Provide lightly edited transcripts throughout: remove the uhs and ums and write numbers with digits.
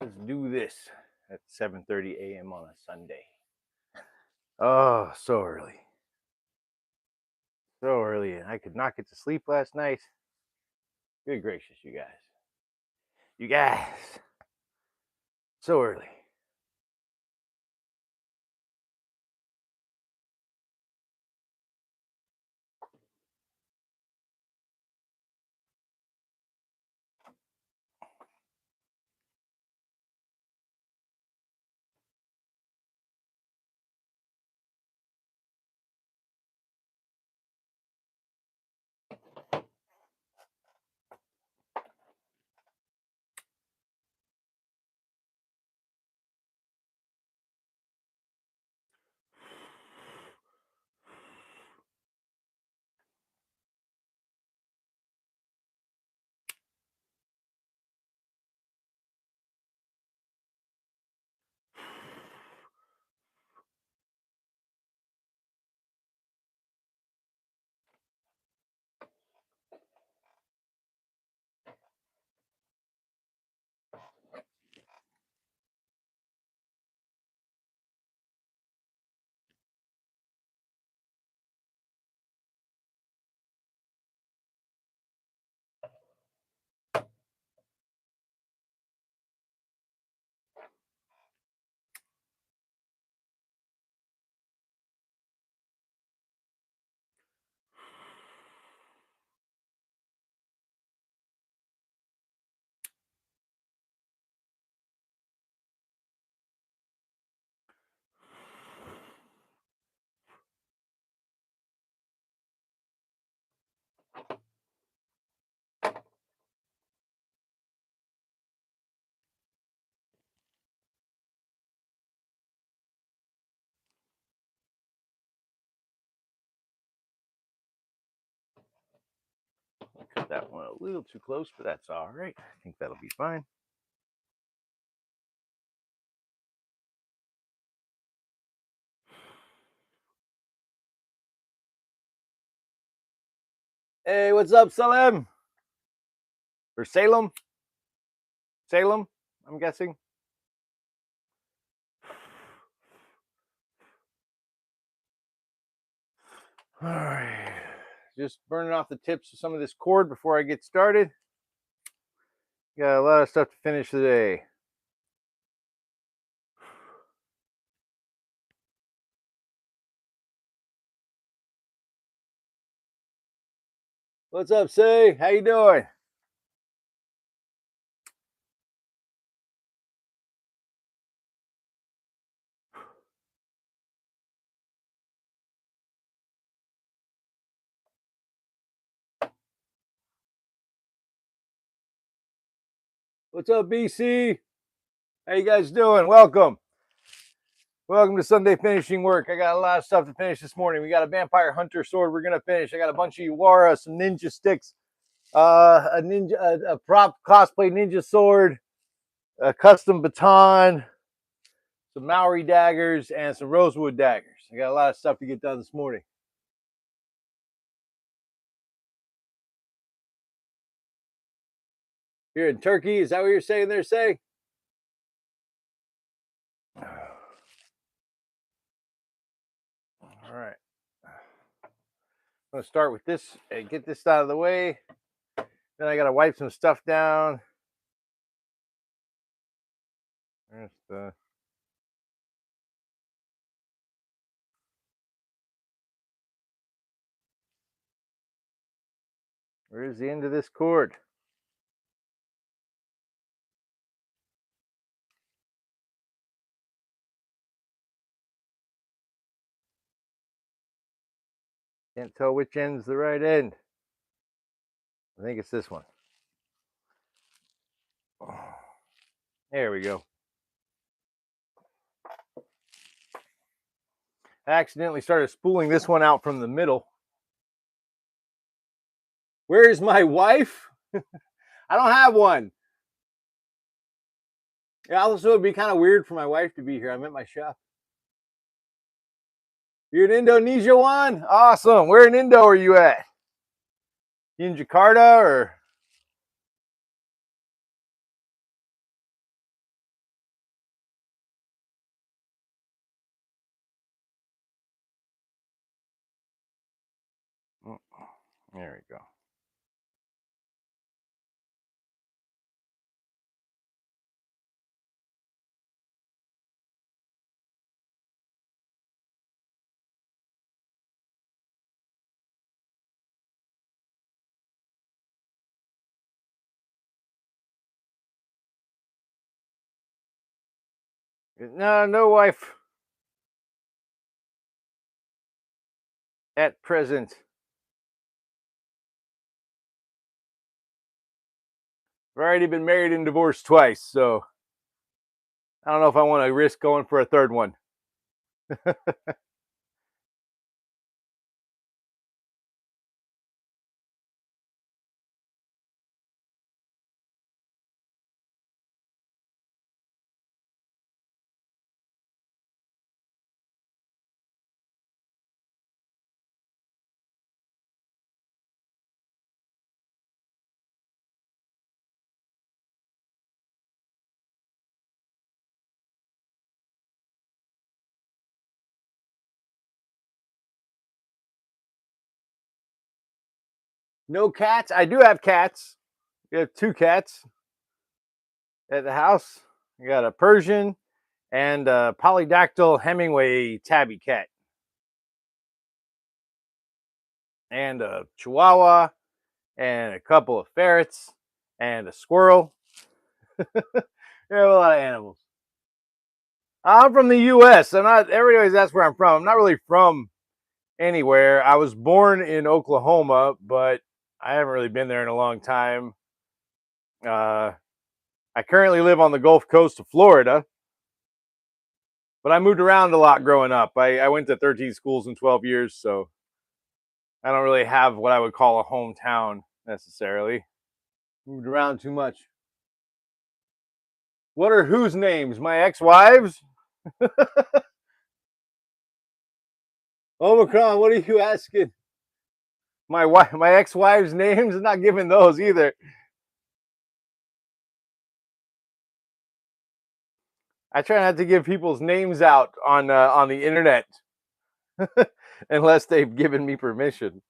Let's do this at 7:30 a.m. on a Sunday. Oh, so early. So early. And I could not get to sleep last night. Good gracious, you guys. You guys. So early. Cut that one a little too close, but that's all right. I think that'll be fine. Hey, what's up, Salem? Or Salem? Salem, I'm guessing. All right. Just burning off the tips of some of this cord before I get started. Got a lot of stuff to finish today. What's up, Say? How you doing? What's up, BC? How you guys doing? Welcome. Welcome to Sunday Finishing Work. I got a lot of stuff to finish this morning. We got a Vampire Hunter sword we're going to finish. I got a bunch of Iwara, some ninja sticks, a prop cosplay ninja sword, a custom baton, some Maori daggers, and some rosewood daggers. I got a lot of stuff to get done this morning. You're in Turkey? Is that what you're saying there, Say? All right. I'm going to start with this and get this out of the way. Then I got to wipe some stuff down. There's the... Where's the end of this cord? Can't tell which end's the right end. I think it's this one. There we go. I accidentally started spooling this one out from the middle. Where is my wife? I don't have one. Yeah, also it'd be kind of weird for my wife to be here. I'm at my shop. You're in Indonesia, Juan? Awesome. Where in Indo are you at? You in Jakarta or? There we go. No, no wife at present. I've already been married and divorced twice, so I don't know if I want to risk going for a third one. No cats. I do have cats. We have two cats at the house. We got a Persian and a polydactyl Hemingway tabby cat, and a Chihuahua, and a couple of ferrets, and a squirrel. We have a lot of animals. I'm from the U.S. I'm not. Everybody always asks where I'm from. I'm not really from anywhere. I was born in Oklahoma, but I haven't really been there in a long time. Uh, I currently live on the Gulf Coast of Florida, but I moved around a lot growing up. I went to 13 schools in 12 years, so I don't really have what I would call a hometown necessarily. Moved around too much. What are whose names? My ex-wives? Omicron, what are you asking? My ex-wives' names? I'm not giving those either. I try not to give people's names out on the internet unless they've given me permission.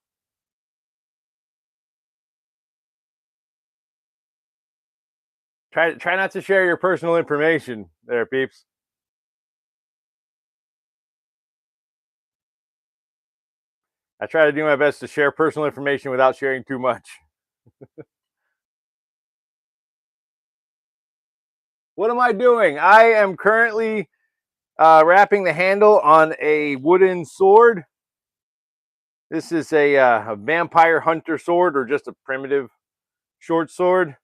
Try not to share your personal information there, peeps. I try to do my best to share personal information without sharing too much. What am I doing? I am currently wrapping the handle on a wooden sword. This is a vampire hunter sword, or just a primitive short sword.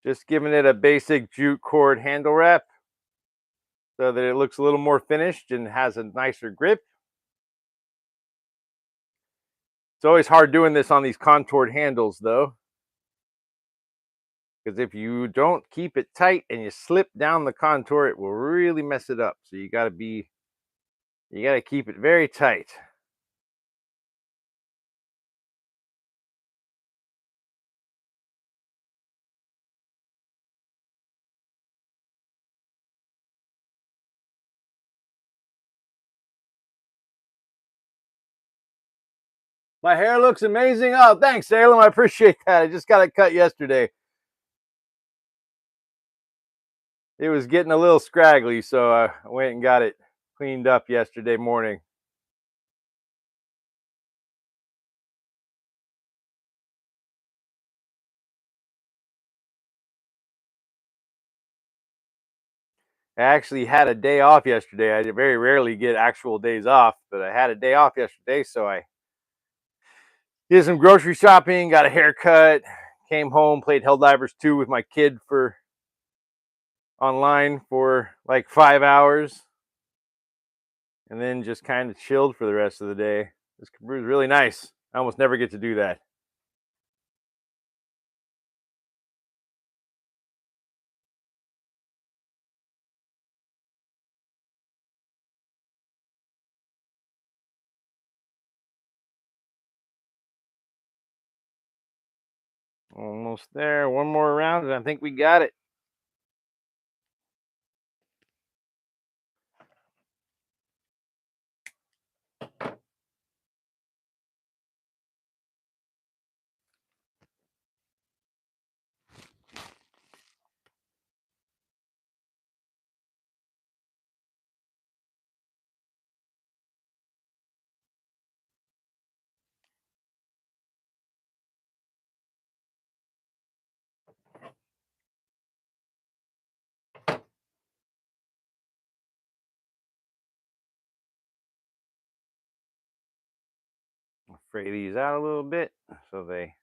Just giving it a basic jute cord handle wrap so that it looks a little more finished and has a nicer grip. It's always hard doing this on these contoured handles though, because if you don't keep it tight and you slip down the contour, it will really mess it up. So you got to keep it very tight. My hair looks amazing. Oh, thanks, Salem. I appreciate that. I just got it cut yesterday. It was getting a little scraggly, so I went and got it cleaned up yesterday morning. I actually had a day off yesterday. I very rarely get actual days off, but I had a day off yesterday, so I did some grocery shopping, got a haircut, came home, played Helldivers 2 with my kid for online for like 5 hours, and then just kind of chilled for the rest of the day. This was really nice. I almost never get to do that. Almost there. One more round, and I think we got it. fray these out a little bit so they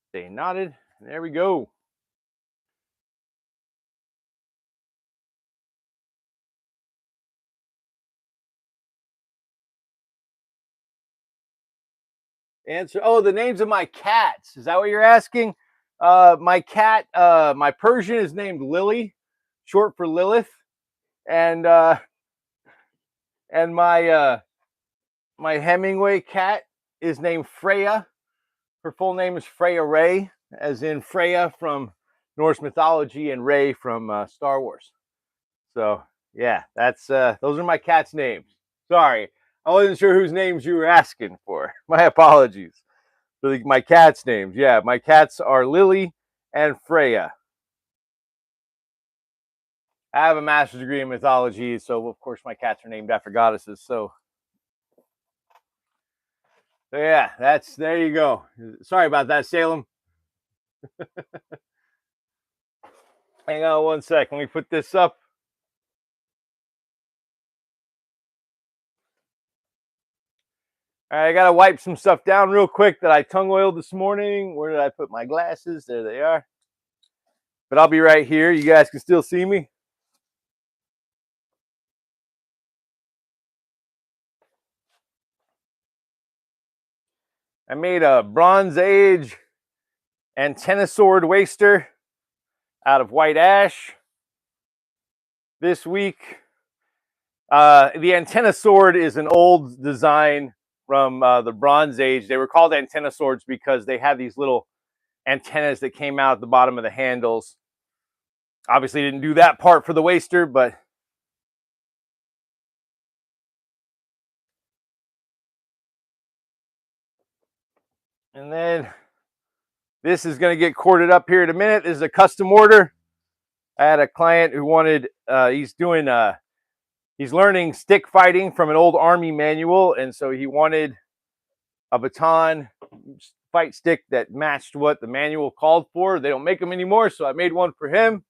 stay knotted. There we go. Answer. Oh, the names of my cats. Is that what you're asking? My cat, my Persian is named Lily, short for Lilith, and my my Hemingway cat is named Freya. Her full name is Freya Ray, as in Freya from Norse mythology and Ray from Star Wars. So yeah, that's those are my cat's names. Sorry, I wasn't sure whose names you were asking for. My apologies. For my cat's names. Yeah, my cats are Lily and Freya. I have a master's degree in mythology, so of course my cats are named after goddesses. So yeah, that's there you go. Sorry about that, Salem. Hang on one sec. Let me put this up. All right, I gotta wipe some stuff down real quick that I tongue oiled this morning. Where did I put my glasses? There they are. But I'll be right here. You guys can still see me. I made a Bronze Age antenna sword waster out of white ash this week. The antenna sword is an old design from the Bronze Age. They were called antenna swords because they had these little antennas that came out at the bottom of the handles. Obviously didn't do that part for the waster, but and then this is going to get corded up here in a minute. This is a custom order. I had a client who wanted, he's learning stick fighting from an old Army manual, and so he wanted a baton fight stick that matched what the manual called for. They don't make them anymore, so I made one for him.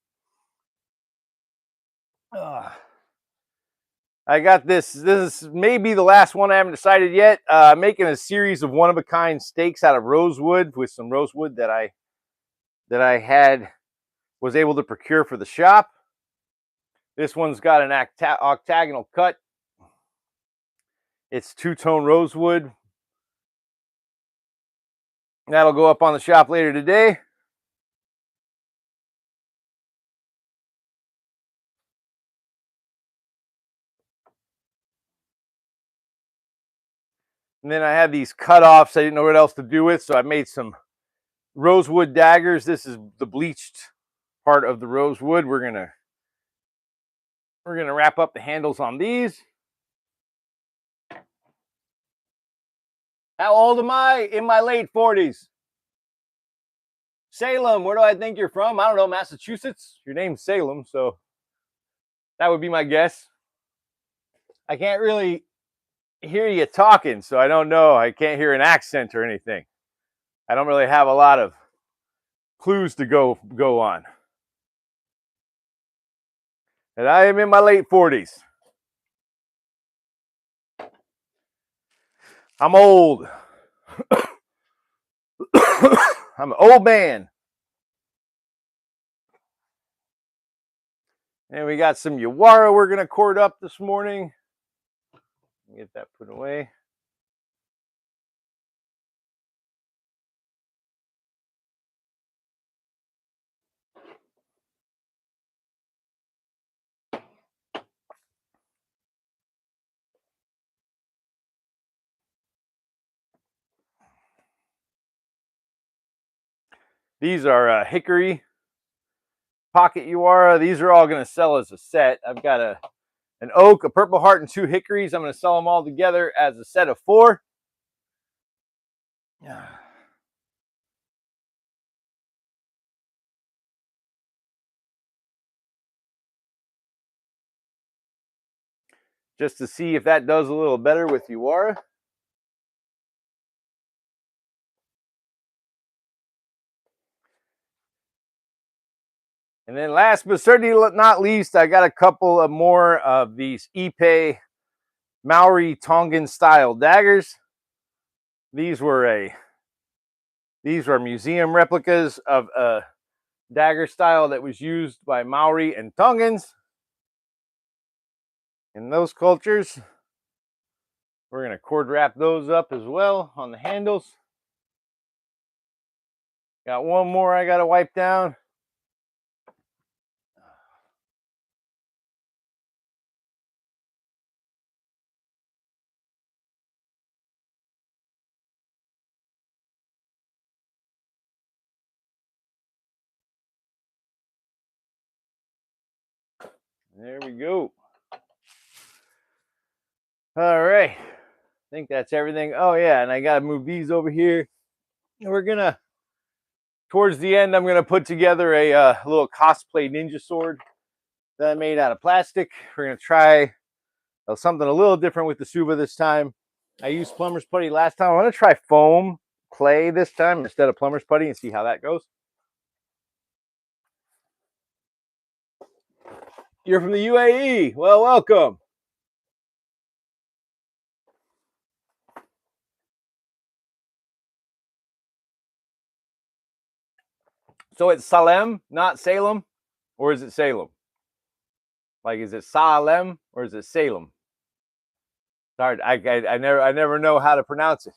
I got this. This is maybe the last one. I haven't decided yet. I'm making a series of one-of-a-kind stakes out of rosewood with some rosewood that I was able to procure for the shop. This one's got an octagonal cut. It's two-tone rosewood. That'll go up on the shop later today. And then I had these cutoffs I didn't know what else to do with, so I made some rosewood daggers. This is the bleached part of the rosewood. We're gonna wrap up the handles on these. How old am I? In my late 40s. Salem, where do I think you're from? I don't know, Massachusetts? Your name's Salem, so that would be my guess. I can't really hear you talking, so I don't know. I can't hear an accent or anything. I don't really have a lot of clues to go on. And I am in my late 40s. I'm old. I'm an old man. And we got some Yawara we're going to cord up this morning. Get that put away. These are hickory pocket Yawara. These are all going to sell as a set. I've got an oak, a purple heart, and 2 hickories. I'm going to sell them all together as a set of 4. Just to see if that does a little better with Yawara. And then last but certainly not least, I got a couple of more of these Ipe Maori Tongan style daggers. These were museum replicas of a dagger style that was used by Maori and Tongans in those cultures. We're going to cord wrap those up as well on the handles. Got one more I got to wipe down. There we go. All right. I think that's everything. Oh, yeah. And I got to move these over here. We're going to, towards the end, I'm going to put together a little cosplay ninja sword that I made out of plastic. We're going to try something a little different with the Suba this time. I used plumber's putty last time. I want to try foam clay this time instead of plumber's putty and see how that goes. You're from the UAE. Well, welcome. So it's Salem, not Salem, or is it Salem? Like, is it Salem or is it Salem? Sorry, I never know how to pronounce it.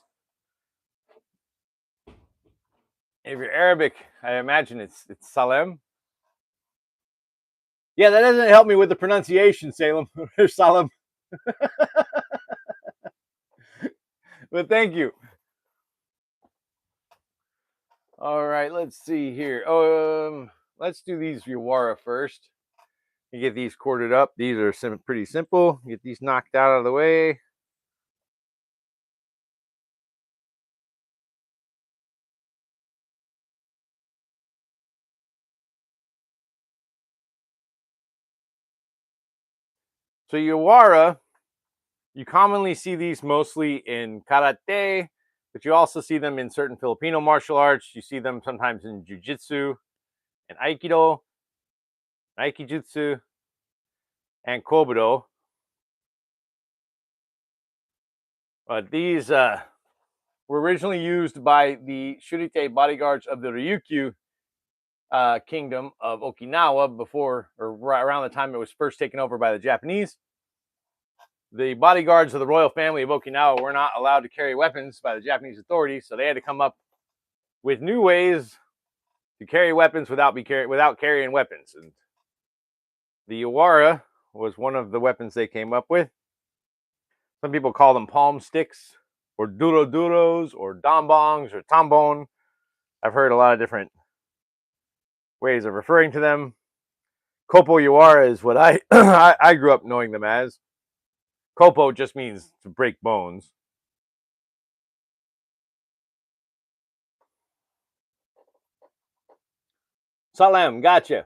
If you're Arabic, I imagine it's Salem. Yeah, that doesn't help me with the pronunciation, Salem or Salem. But thank you. All right, let's see here. Let's do these Yawara first. You get these corded up. These are pretty simple. Get these knocked out of the way. So Yawara, you commonly see these mostly in karate, but you also see them in certain Filipino martial arts. You see them sometimes in jiu-jitsu and aikido, aikijutsu, and kobudo. These were originally used by the Shurite bodyguards of the Ryukyu kingdom of Okinawa before, or around the time it was first taken over by the Japanese. The bodyguards of the royal family of Okinawa were not allowed to carry weapons by the Japanese authorities, so they had to come up with new ways to carry weapons without carrying weapons. And the Yawara was one of the weapons they came up with. Some people call them palm sticks, or duro-duros, or dambongs, or tambon. I've heard a lot of different ways of referring to them. Kopo Yawara is what I grew up knowing them as. Kopo just means to break bones. Salem, gotcha.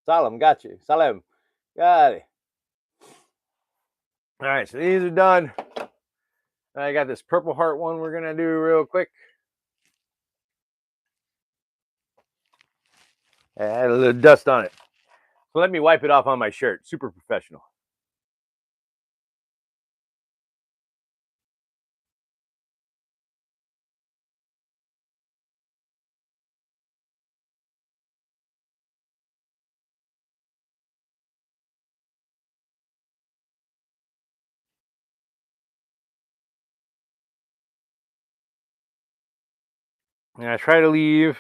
Salem, gotcha. Salem, got it. All right, so these are done. I got this Purple Heart one we're gonna do real quick. I had a little dust on it. So let me wipe it off on my shirt. Super professional. And I try to leave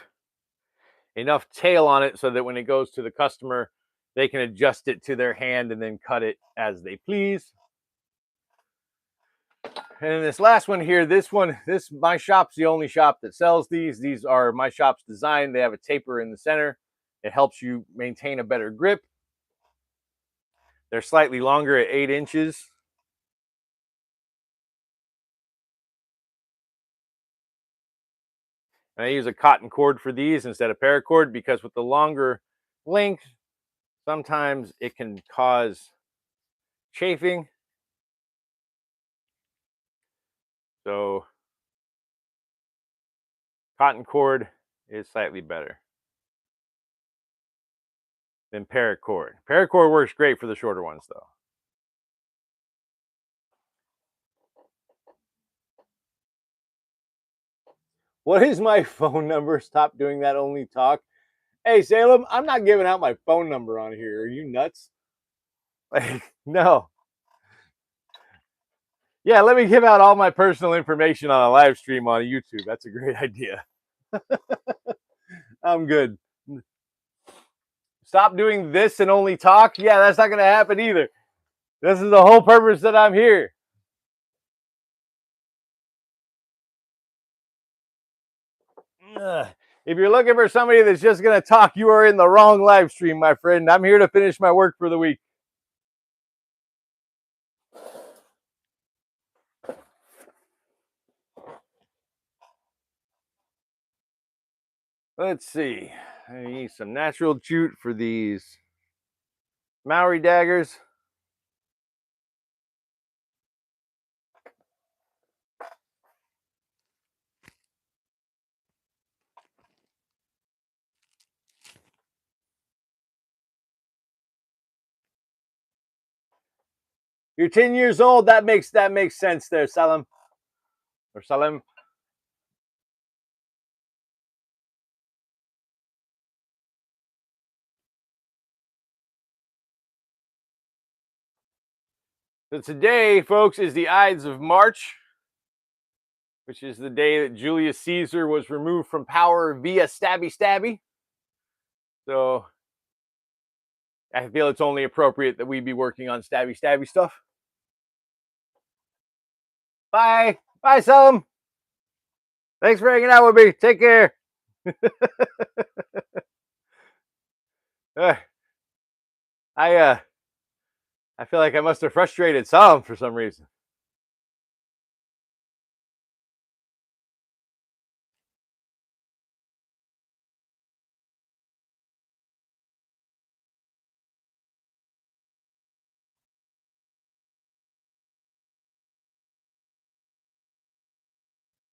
enough tail on it so that when it goes to the customer, they can adjust it to their hand and then cut it as they please. And this last one here, my shop's the only shop that sells these. These are my shop's design. They have a taper in the center. It helps you maintain a better grip. They're slightly longer at 8 inches. And I use a cotton cord for these instead of paracord because with the longer length, sometimes it can cause chafing. So cotton cord is slightly better than paracord. Paracord works great for the shorter ones though. What is my phone number? Stop doing that, only talk. Hey, Salem, I'm not giving out my phone number on here. Are you nuts? Like, no. Yeah, let me give out all my personal information on a live stream on YouTube. That's a great idea. I'm good. Stop doing this and only talk. Yeah, that's not going to happen either. This is the whole purpose that I'm here. If you're looking for somebody that's just going to talk, you are in the wrong live stream, my friend. I'm here to finish my work for the week. Let's see. I need some natural jute for these Maori daggers. You're 10 years old. That makes sense there, Salim. Or Salim. So today, folks, is the Ides of March, which is the day that Julius Caesar was removed from power via stabby. So I feel it's only appropriate that we be working on stabby stuff. Bye. Bye, Salim. Thanks for hanging out with me. Take care. I feel like I must have frustrated Salim for some reason.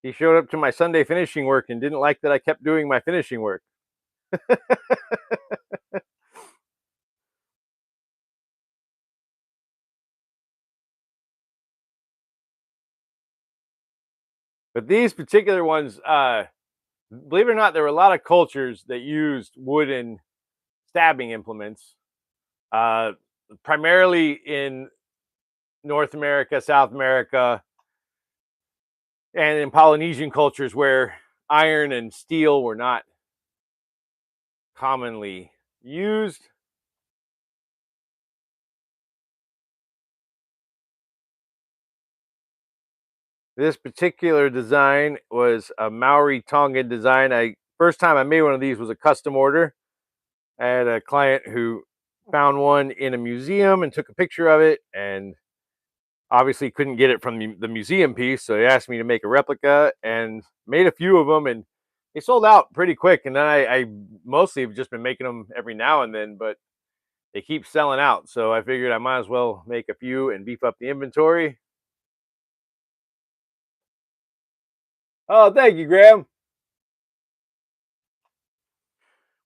He showed up to my Sunday finishing work and didn't like that I kept doing my finishing work. But these particular ones, believe it or not, there were a lot of cultures that used wooden stabbing implements, uh, primarily in North America, South America, and in Polynesian cultures where iron and steel were not commonly used. This particular design was a Maori Tongan design. First time I made one of these was a custom order. I had a client who found one in a museum and took a picture of it, and obviously couldn't get it from the museum piece, so he asked me to make a replica and made a few of them, and they sold out pretty quick. And then I mostly have just been making them every now and then, but they keep selling out, so I figured I might as well make a few and beef up the inventory. Oh, thank you, Graham.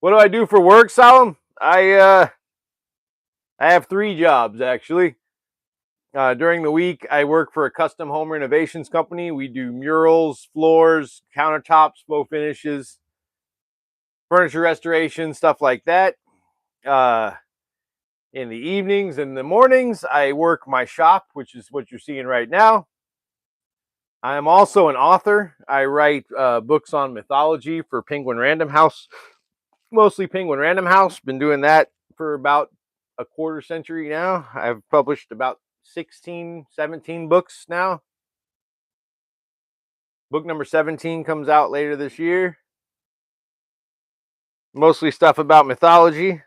What do I do for work, Solemn? I have 3 jobs actually. During the week, I work for a custom home renovations company. We do murals, floors, countertops, faux finishes, furniture restoration, stuff like that. Uh, in the evenings and the mornings, I work my shop, which is what you're seeing right now. I am also an author. I write books on mythology for Penguin Random House, mostly Penguin Random House. Been doing that for about a quarter century now. I've published about 16, 17 books now. Book number 17 comes out later this year. Mostly stuff about mythology.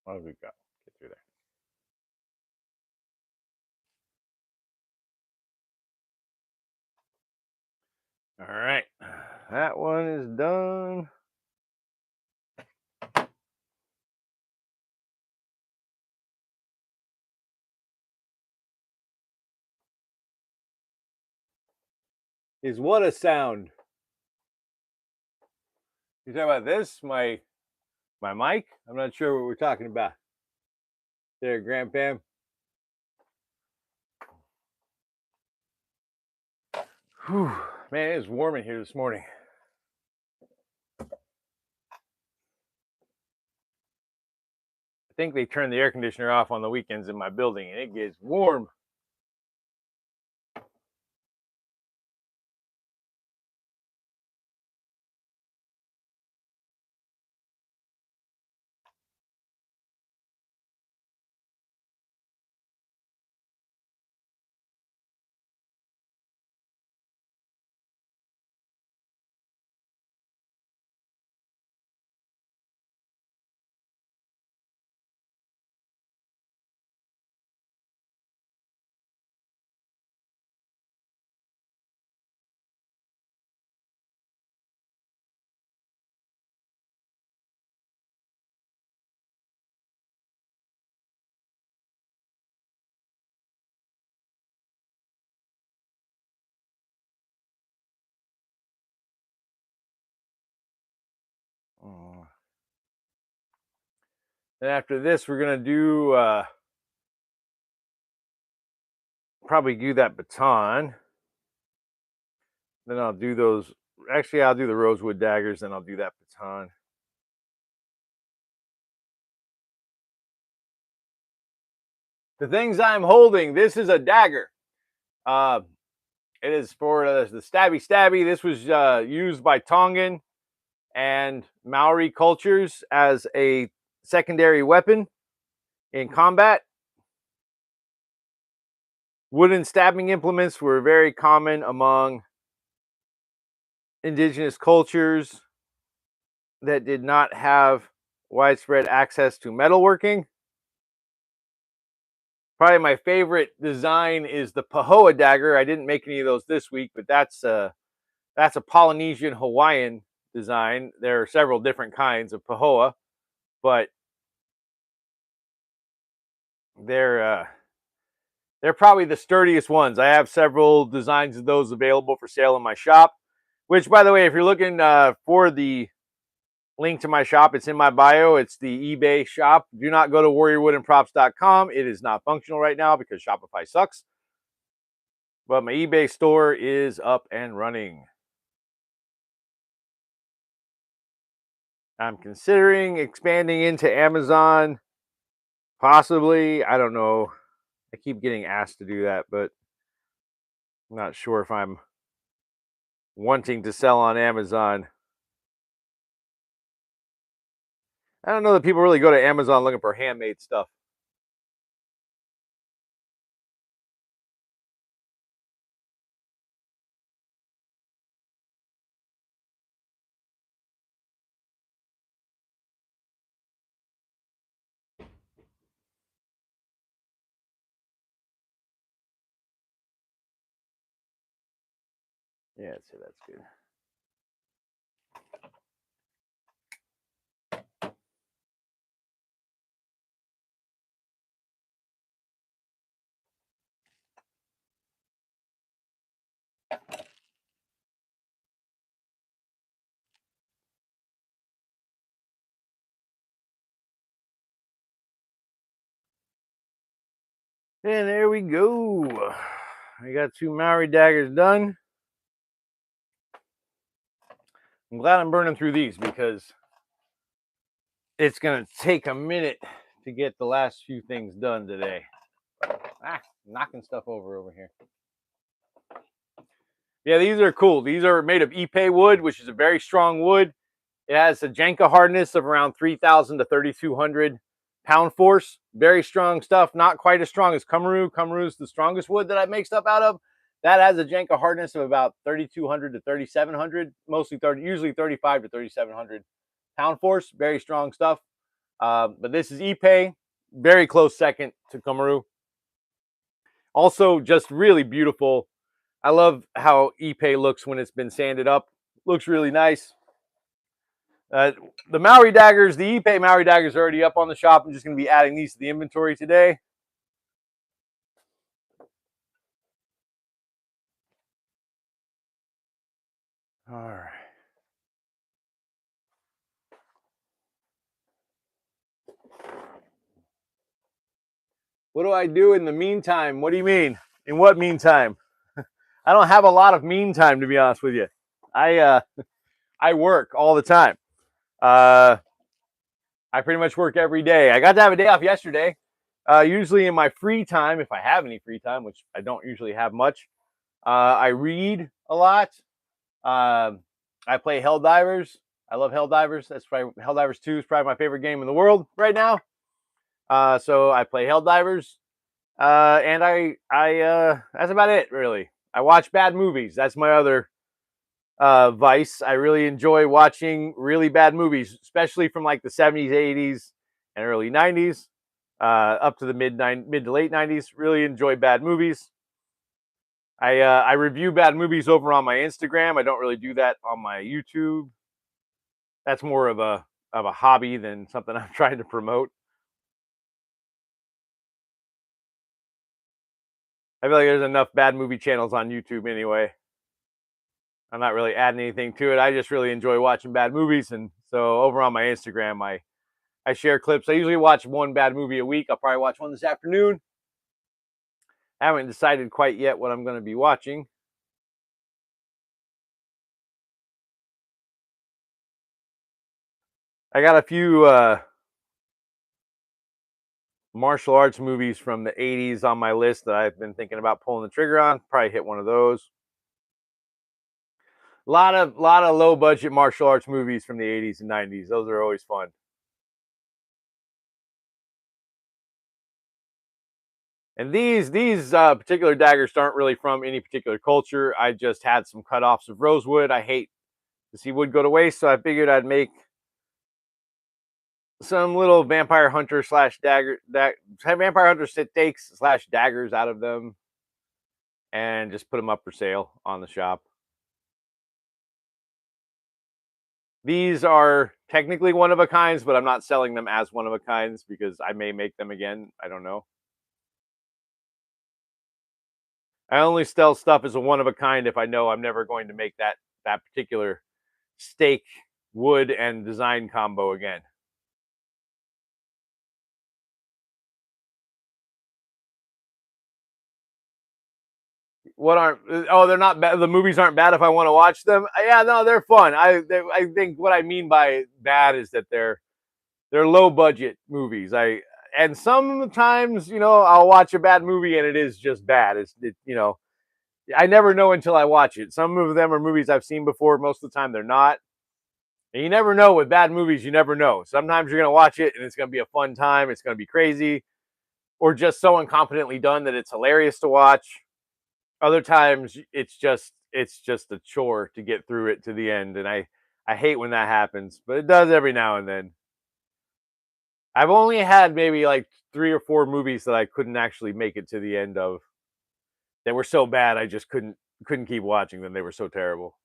What have we got? Get through there. All right. That one is done. Is what a sound. You talking about this? My mic? I'm not sure what we're talking about. There, Grandpam. Whew. Man, it is warm in here this morning. I think they turn the air conditioner off on the weekends in my building, and it gets warm. And after this, we're gonna do probably do that baton. Then I'll do those. Actually, I'll do the rosewood daggers. Then I'll do that baton. The things I'm holding. This is a dagger. It is for the stabby. This was used by Tongan and Maori cultures as a secondary weapon in combat. Wooden stabbing implements were very common among indigenous cultures that did not have widespread access to metalworking. Probably my favorite design is the Pahoa dagger. I didn't make any of those this week, but that's a Polynesian Hawaiian design. There are several different kinds of Pahoa, but they're probably the sturdiest ones. I have several designs of those available for sale in my shop, which, by the way, if you're looking for the link to my shop, it's in my bio. It's the eBay shop. Do not go to warriorwoodandprops.com. It is not functional right now because Shopify sucks. But my eBay store is up and running. I'm considering expanding into Amazon. Possibly. I don't know. I keep getting asked to do that, but I'm not sure if I'm wanting to sell on Amazon. I don't know that people really go to Amazon looking for handmade stuff. Yeah, so that's good. And there we go. I got 2 Maori daggers done. I'm glad I'm burning through these because it's going to take a minute to get the last few things done today. Knocking stuff over here. Yeah, these are cool. These are made of ipe wood, which is a very strong wood. It has a Janka hardness of around 3,000 to 3,200 pound force. Very strong stuff. Not quite as strong as Kummeru. Kummeru is the strongest wood that I make stuff out of. That has a Janka hardness of about 3,200 to 3,700, usually 35 to 3,700 pound force. Very strong stuff. But this is Ipe, very close second to Komaru. Also, just really beautiful. I love how Ipe looks when it's been sanded up. Looks really nice. The Maori daggers, the Ipe Maori daggers are already up on the shop. I'm just going to be adding these to the inventory today. All right. What do I do in the meantime? What do you mean? In what meantime? I don't have a lot of meantime, to be honest with you. I work all the time. I pretty much work every day. I got to have a day off yesterday. Usually in my free time, if I have any free time, which I don't usually have much, I read a lot. I play Helldivers. I love Helldivers. That's probably Helldivers 2 is probably my favorite game in the world right now. So I play Helldivers. And that's about it, really. I watch bad movies. That's my other vice. I really enjoy watching really bad movies, especially from like the 70s, 80s, and early 90s, up to the mid to late 90s. Really enjoy bad movies. I review bad movies over on my Instagram. I don't really do that on my YouTube. That's more of a hobby than something I'm trying to promote. I feel like there's enough bad movie channels on YouTube anyway. I'm not really adding anything to it. I just really enjoy watching bad movies, and so over on my Instagram, I share clips. I usually watch one bad movie a week. I'll probably watch one this afternoon. I haven't decided quite yet what I'm going to be watching. I got a few martial arts movies from the 80s on my list that I've been thinking about pulling the trigger on. Probably hit one of those. A lot of low budget martial arts movies from the 80s and 90s. Those are always fun. And these particular daggers aren't really from any particular culture. I just had some cut-offs of rosewood. I hate to see wood go to waste, so I figured I'd make some little vampire hunter slash dagger vampire hunter stakes slash daggers out of them, and just put them up for sale on the shop. These are technically one of a kinds, but I'm not selling them as one of a kinds because I may make them again. I don't know. I only sell stuff as a one of a kind if I know I'm never going to make that particular stake, wood, and design combo again. What aren't? Oh, they're not bad. The movies aren't bad if I want to watch them. Yeah, no, they're fun. I think what I mean by bad is that they're low budget movies. And sometimes I'll watch a bad movie and it is just bad. I never know until I watch it. Some of them are movies I've seen before. Most of the time they're not. And you never know with bad movies. You never know. Sometimes you're gonna watch it and it's gonna be a fun time. It's gonna be crazy, or just so incompetently done that it's hilarious to watch. Other times it's just a chore to get through it to the end, and I hate when that happens, but it does every now and then. I've only had maybe like 3 or 4 movies that I couldn't actually make it to the end of. They were so bad I just couldn't keep watching them. They were so terrible.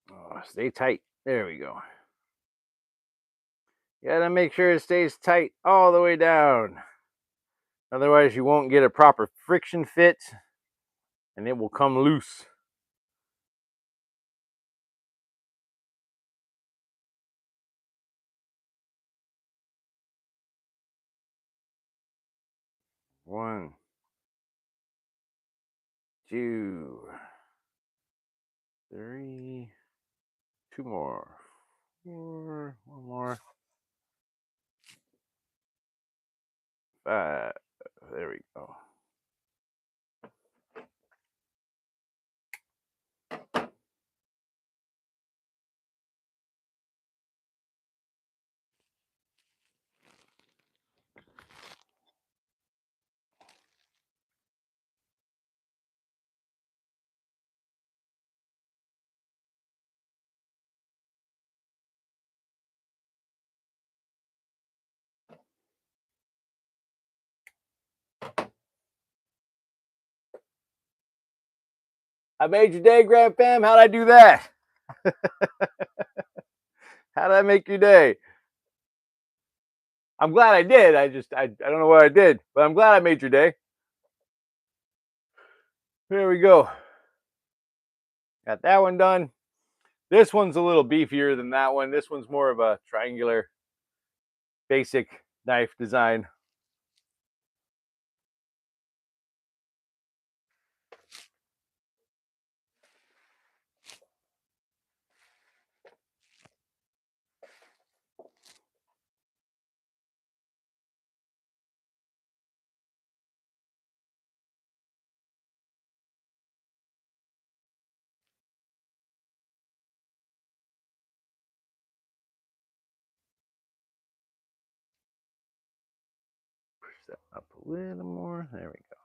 Oh, stay tight. There we go. You gotta make sure it stays tight all the way down. Otherwise, you won't get a proper friction fit and it will come loose. One, two, three, two more, four, one more, five. There we go. I made your day, Grand Fam. How'd I do that? How did I make your day? I'm glad I did. I don't know what I did, but I'm glad I made your day. There we go. Got that one done. This one's a little beefier than that one. This one's more of a triangular, basic knife design. Push that up a little more. There we go.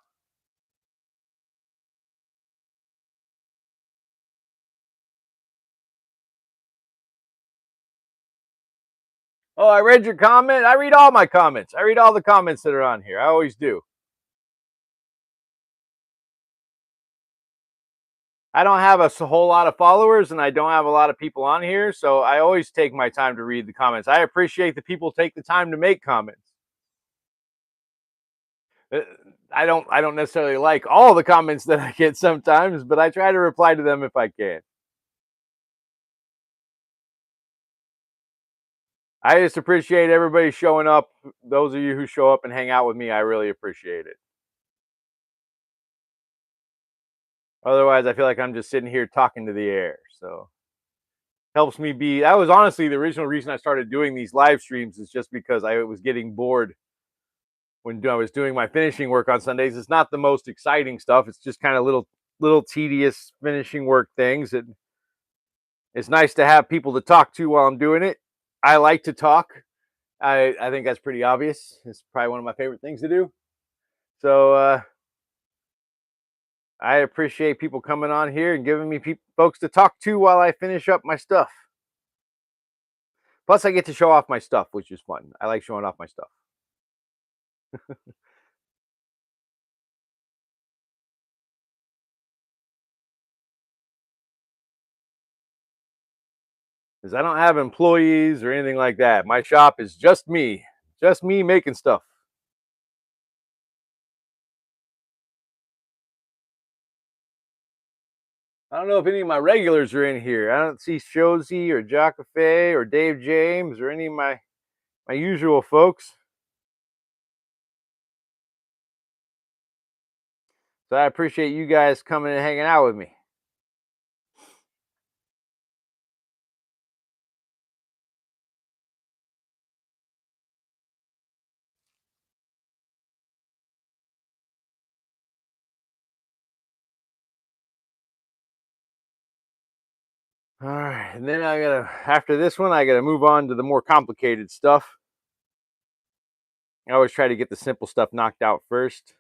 Oh, I read your comment. I read all my comments. I read all the comments that are on here. I always do. I don't have a whole lot of followers and I don't have a lot of people on here, so I always take my time to read the comments. I appreciate the people take the time to make comments. I don't necessarily like all the comments that I get sometimes, but I try to reply to them if I can. I just appreciate everybody showing up. Those of you who show up and hang out with me, I really appreciate it. Otherwise, I feel like I'm just sitting here talking to the air. So helps me be. That was honestly the original reason I started doing these live streams, is just because I was getting bored when I was doing my finishing work on Sundays. It's not the most exciting stuff. It's just kind of little tedious finishing work things. It's nice to have people to talk to while I'm doing it. I like to talk. I think that's pretty obvious. It's probably one of my favorite things to do. So I appreciate people coming on here and giving me folks to talk to while I finish up my stuff. Plus, I get to show off my stuff, which is fun. I like showing off my stuff. Because I don't have employees or anything like that. My shop is just me making stuff. I don't know if any of my regulars are in here. I don't see Shozy or Jacafe or Dave James or any of my usual folks. So I appreciate you guys coming and hanging out with me. All right, and then after this one, I gotta move on to the more complicated stuff. I always try to get the simple stuff knocked out first.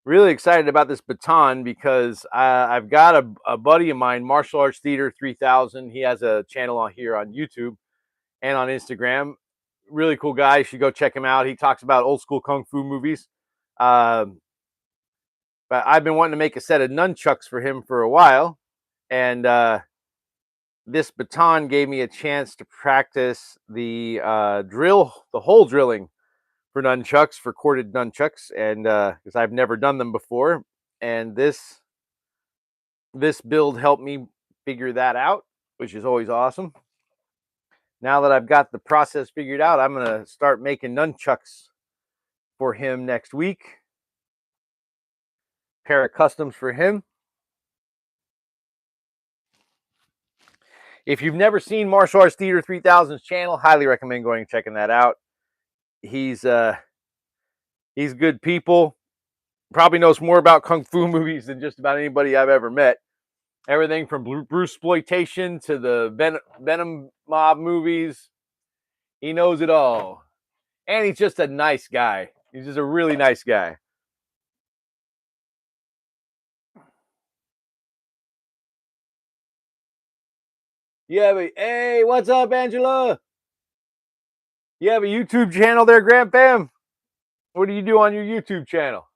Really excited about this baton because I've got a buddy of mine, Martial Arts Theater 3000. He has a channel on here on YouTube and on Instagram. Really cool guy. You should go check him out. He talks about old school kung fu movies. But I've been wanting to make a set of nunchucks for him for a while, and this baton gave me a chance to practice the hole drilling for nunchucks, for corded nunchucks, and because I've never done them before, and this build helped me figure that out, which is always awesome. Now that I've got the process figured out, I'm gonna start making nunchucks for him next week. Pair of customs for him. If you've never seen Martial Arts Theater 3000's channel, highly recommend going and checking that out. He's good people. Probably knows more about kung fu movies than just about anybody I've ever met. Everything from Bruceploitation to the Venom mob movies. He knows it all. And he's just a nice guy. He's just a really nice guy. Hey, what's up, Angela? You have a YouTube channel there, Grand Fam? What do you do on your YouTube channel?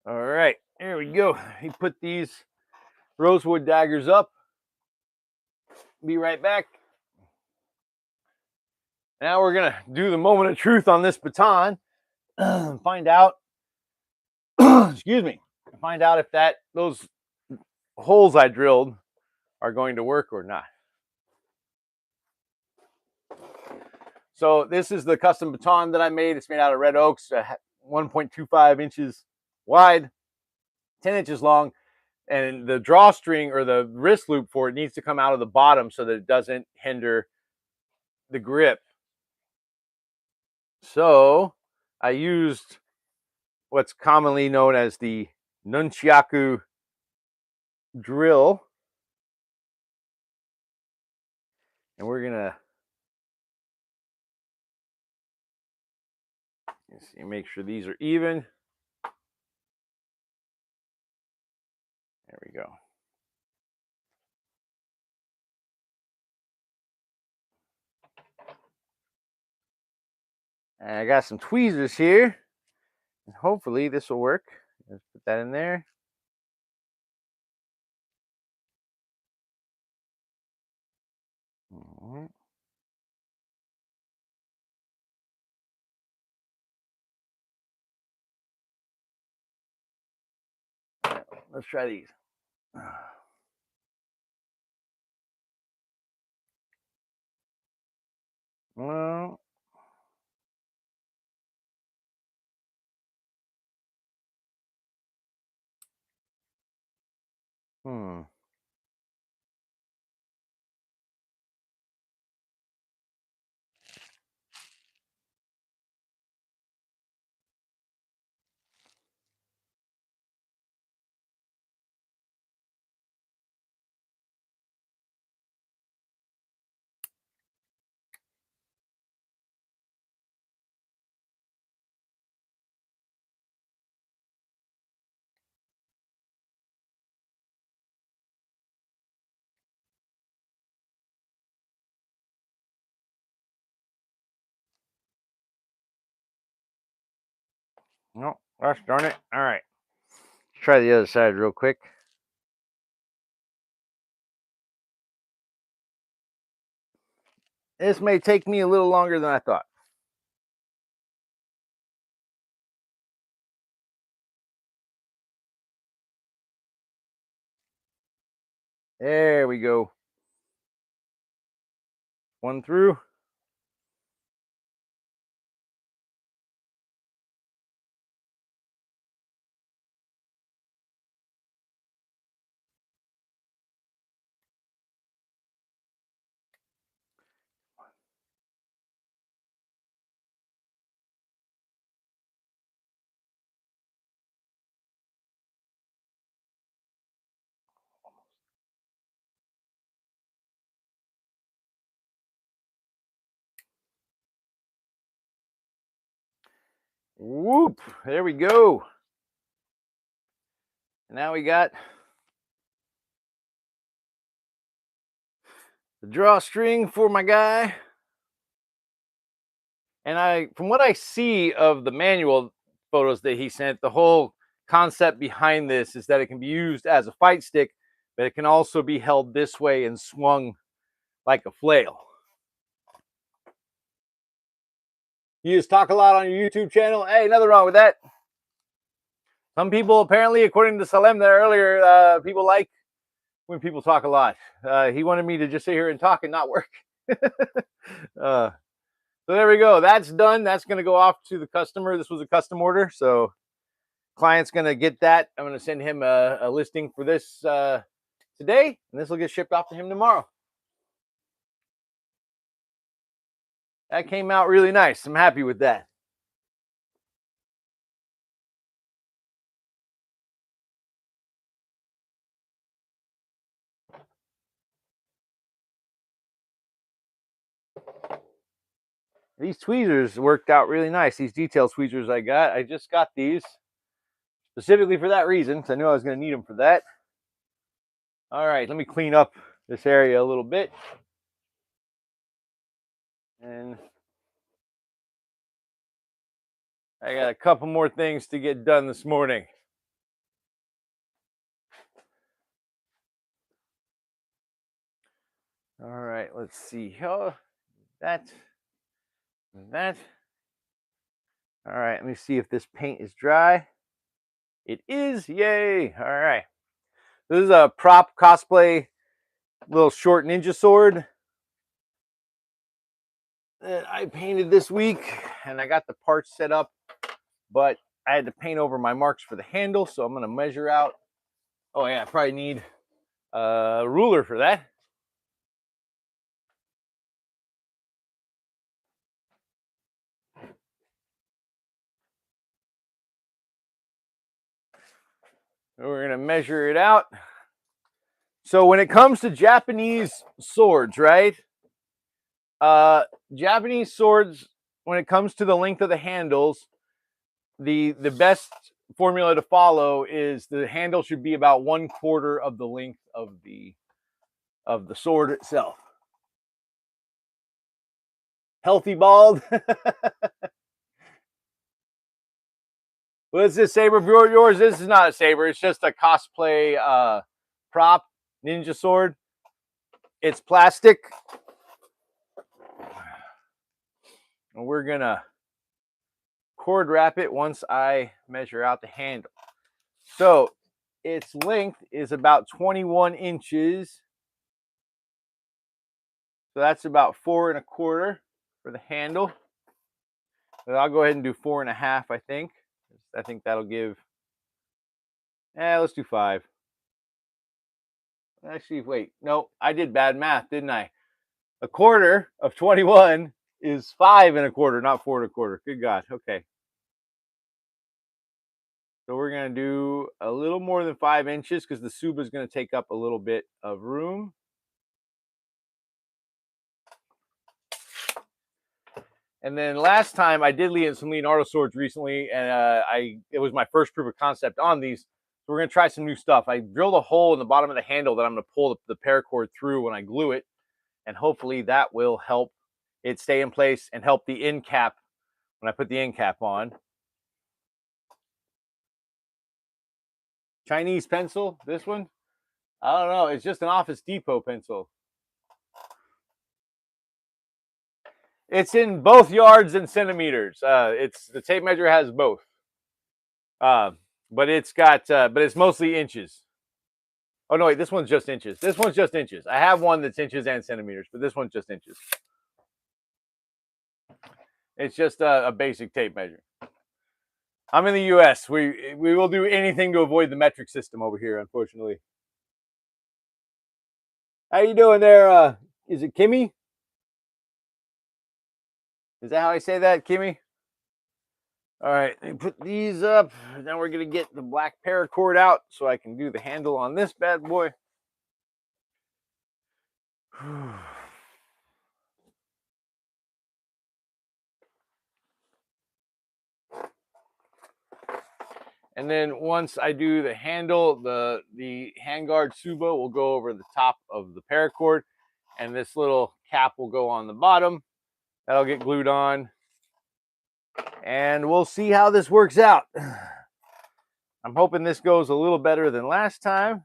All right, here we go. He put these rosewood daggers up. Be right back. Now we're gonna do the moment of truth on this baton. Find out. Excuse me. Find out if those holes I drilled are going to work or not. So this is the custom baton that I made. It's made out of red oaks, 1.25 inches wide, 10 inches long, and the drawstring or the wrist loop for it needs to come out of the bottom so that it doesn't hinder the grip. So I used what's commonly known as the nunchaku drill, and we're gonna see, make sure these are even. There we go. And I got some tweezers here. Hopefully this will work. Let's put that in there. All right. Let's try these. Well, hmm. No, gosh darn it. All right. Let's try the other side real quick. This may take me a little longer than I thought. There we go. One through. Whoop. There we go. Now we got the drawstring for my guy. And from what I see of the manual photos that he sent, the whole concept behind this is that it can be used as a fight stick, but it can also be held this way and swung like a flail. You just talk a lot on your YouTube channel. Hey, nothing wrong with that. Some people, apparently, according to Salem there earlier, people like when people talk a lot. He wanted me to just sit here and talk and not work. So there we go. That's done. That's going to go off to the customer. This was a custom order, so client's going to get that. I'm going to send him a listing for this today, and this will get shipped off to him tomorrow. That came out really nice. I'm happy with that. These tweezers worked out really nice. These detail tweezers I just got these specifically for that reason, because I knew I was going to need them for that. All right, let me clean up this area a little bit. And I got a couple more things to get done this morning. All right, let's see. Oh, that. All right, let me see if this paint is dry. It is, yay. All right. This is a prop cosplay little short ninja sword that I painted this week, and I got the parts set up, but I had to paint over my marks for the handle, so I'm going to measure out. Oh yeah, I probably need a ruler for that. We're going to measure it out. So when it comes to Japanese swords, right? Japanese swords, when it comes to the length of the handles, the best formula to follow is the handle should be about 1/4 of the length of the sword itself. Healthy bald. What's this saber of yours? This is not a saber. It's just a cosplay prop ninja sword. It's plastic. And we're going to cord wrap it once I measure out the handle. So its length is about 21 inches. So that's about 4 1/4 for the handle. But I'll go ahead and do 4 1/2, I think. I think that'll give, let's do 5. Actually, wait, no, I did bad math, didn't I? 1/4 of 21 is 5 1/4, not 4 1/4. Good God, okay. So we're going to do a little more than 5 inches because the Suba is going to take up a little bit of room. And then last time I did some Leonardo swords recently, and it was my first proof of concept on these. So we're going to try some new stuff. I drilled a hole in the bottom of the handle that I'm going to pull the paracord through when I glue it, and hopefully that will help it stay in place and help the end cap when I put the end cap on. Chinese pencil, this one? I don't know. It's just an Office Depot pencil. It's in both yards and centimeters. The tape measure has both. But it's mostly inches. Oh no, wait, this one's just inches. This one's just inches. I have one that's inches and centimeters, but this one's just inches. It's just a basic tape measure. I'm in the U.S. We will do anything to avoid the metric system over here, unfortunately. How you doing there? Is it Kimmy? Is that how I say that, Kimmy? All right, let me put these up. Now we're going to get the black paracord out so I can do the handle on this bad boy. And then once I do the handle, the handguard Suba will go over the top of the paracord, and this little cap will go on the bottom. That'll get glued on. and we'll see how this works out. I'm hoping this goes a little better than last time.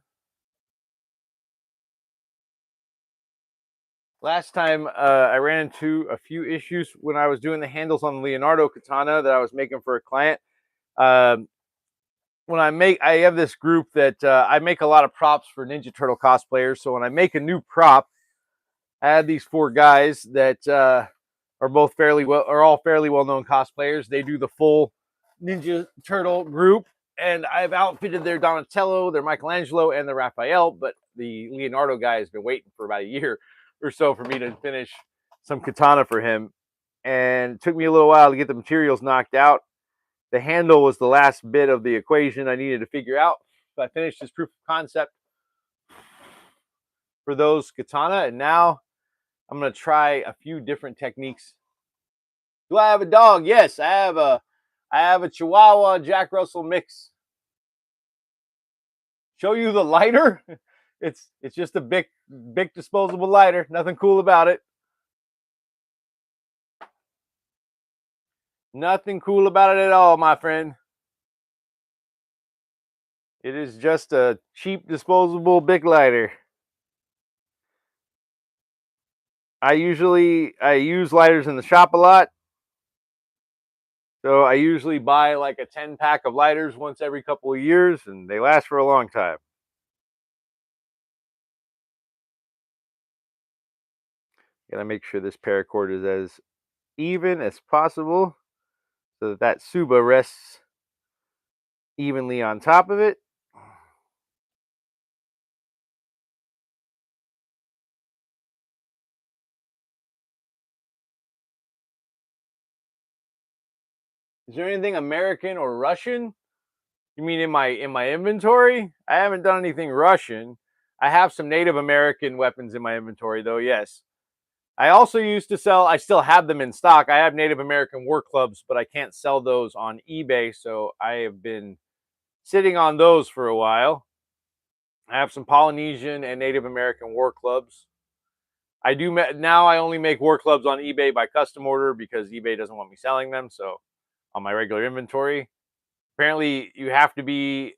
Last time I ran into a few issues when I was doing the handles on the Leonardo katana that I was making for a client. When I have this group that I make a lot of props for Ninja Turtle cosplayers. So when I make a new prop, I have these 4 guys that are all fairly well-known cosplayers. They do the full Ninja Turtle group, and I've outfitted their Donatello, their Michelangelo, and the Raphael. But the Leonardo guy has been waiting for about a year or so for me to finish some katana for him, and it took me a little while to get the materials knocked out. The handle was the last bit of the equation I needed to figure out. So I finished this proof of concept for those katana, and now I'm going to try a few different techniques. Do I have a dog? Yes, I have a Chihuahua Jack Russell mix. Show you the lighter? It's just a big disposable lighter. Nothing cool about it. Nothing cool about it at all, my friend. It is just a cheap disposable big lighter. I use lighters in the shop a lot. So I usually buy like a 10-pack of lighters once every couple of years, and they last for a long time. Gotta make sure this paracord is as even as possible so that Suba rests evenly on top of it. Is there anything American or Russian? You mean in my inventory? I haven't done anything Russian. I have some Native American weapons in my inventory though, yes. I also used to sell, I still have them in stock. I have Native American war clubs, but I can't sell those on eBay, so I have been sitting on those for a while. I have some Polynesian and Native American war clubs. Now I only make war clubs on eBay by custom order because eBay doesn't want me selling them, so on my regular inventory. Apparently, you have to be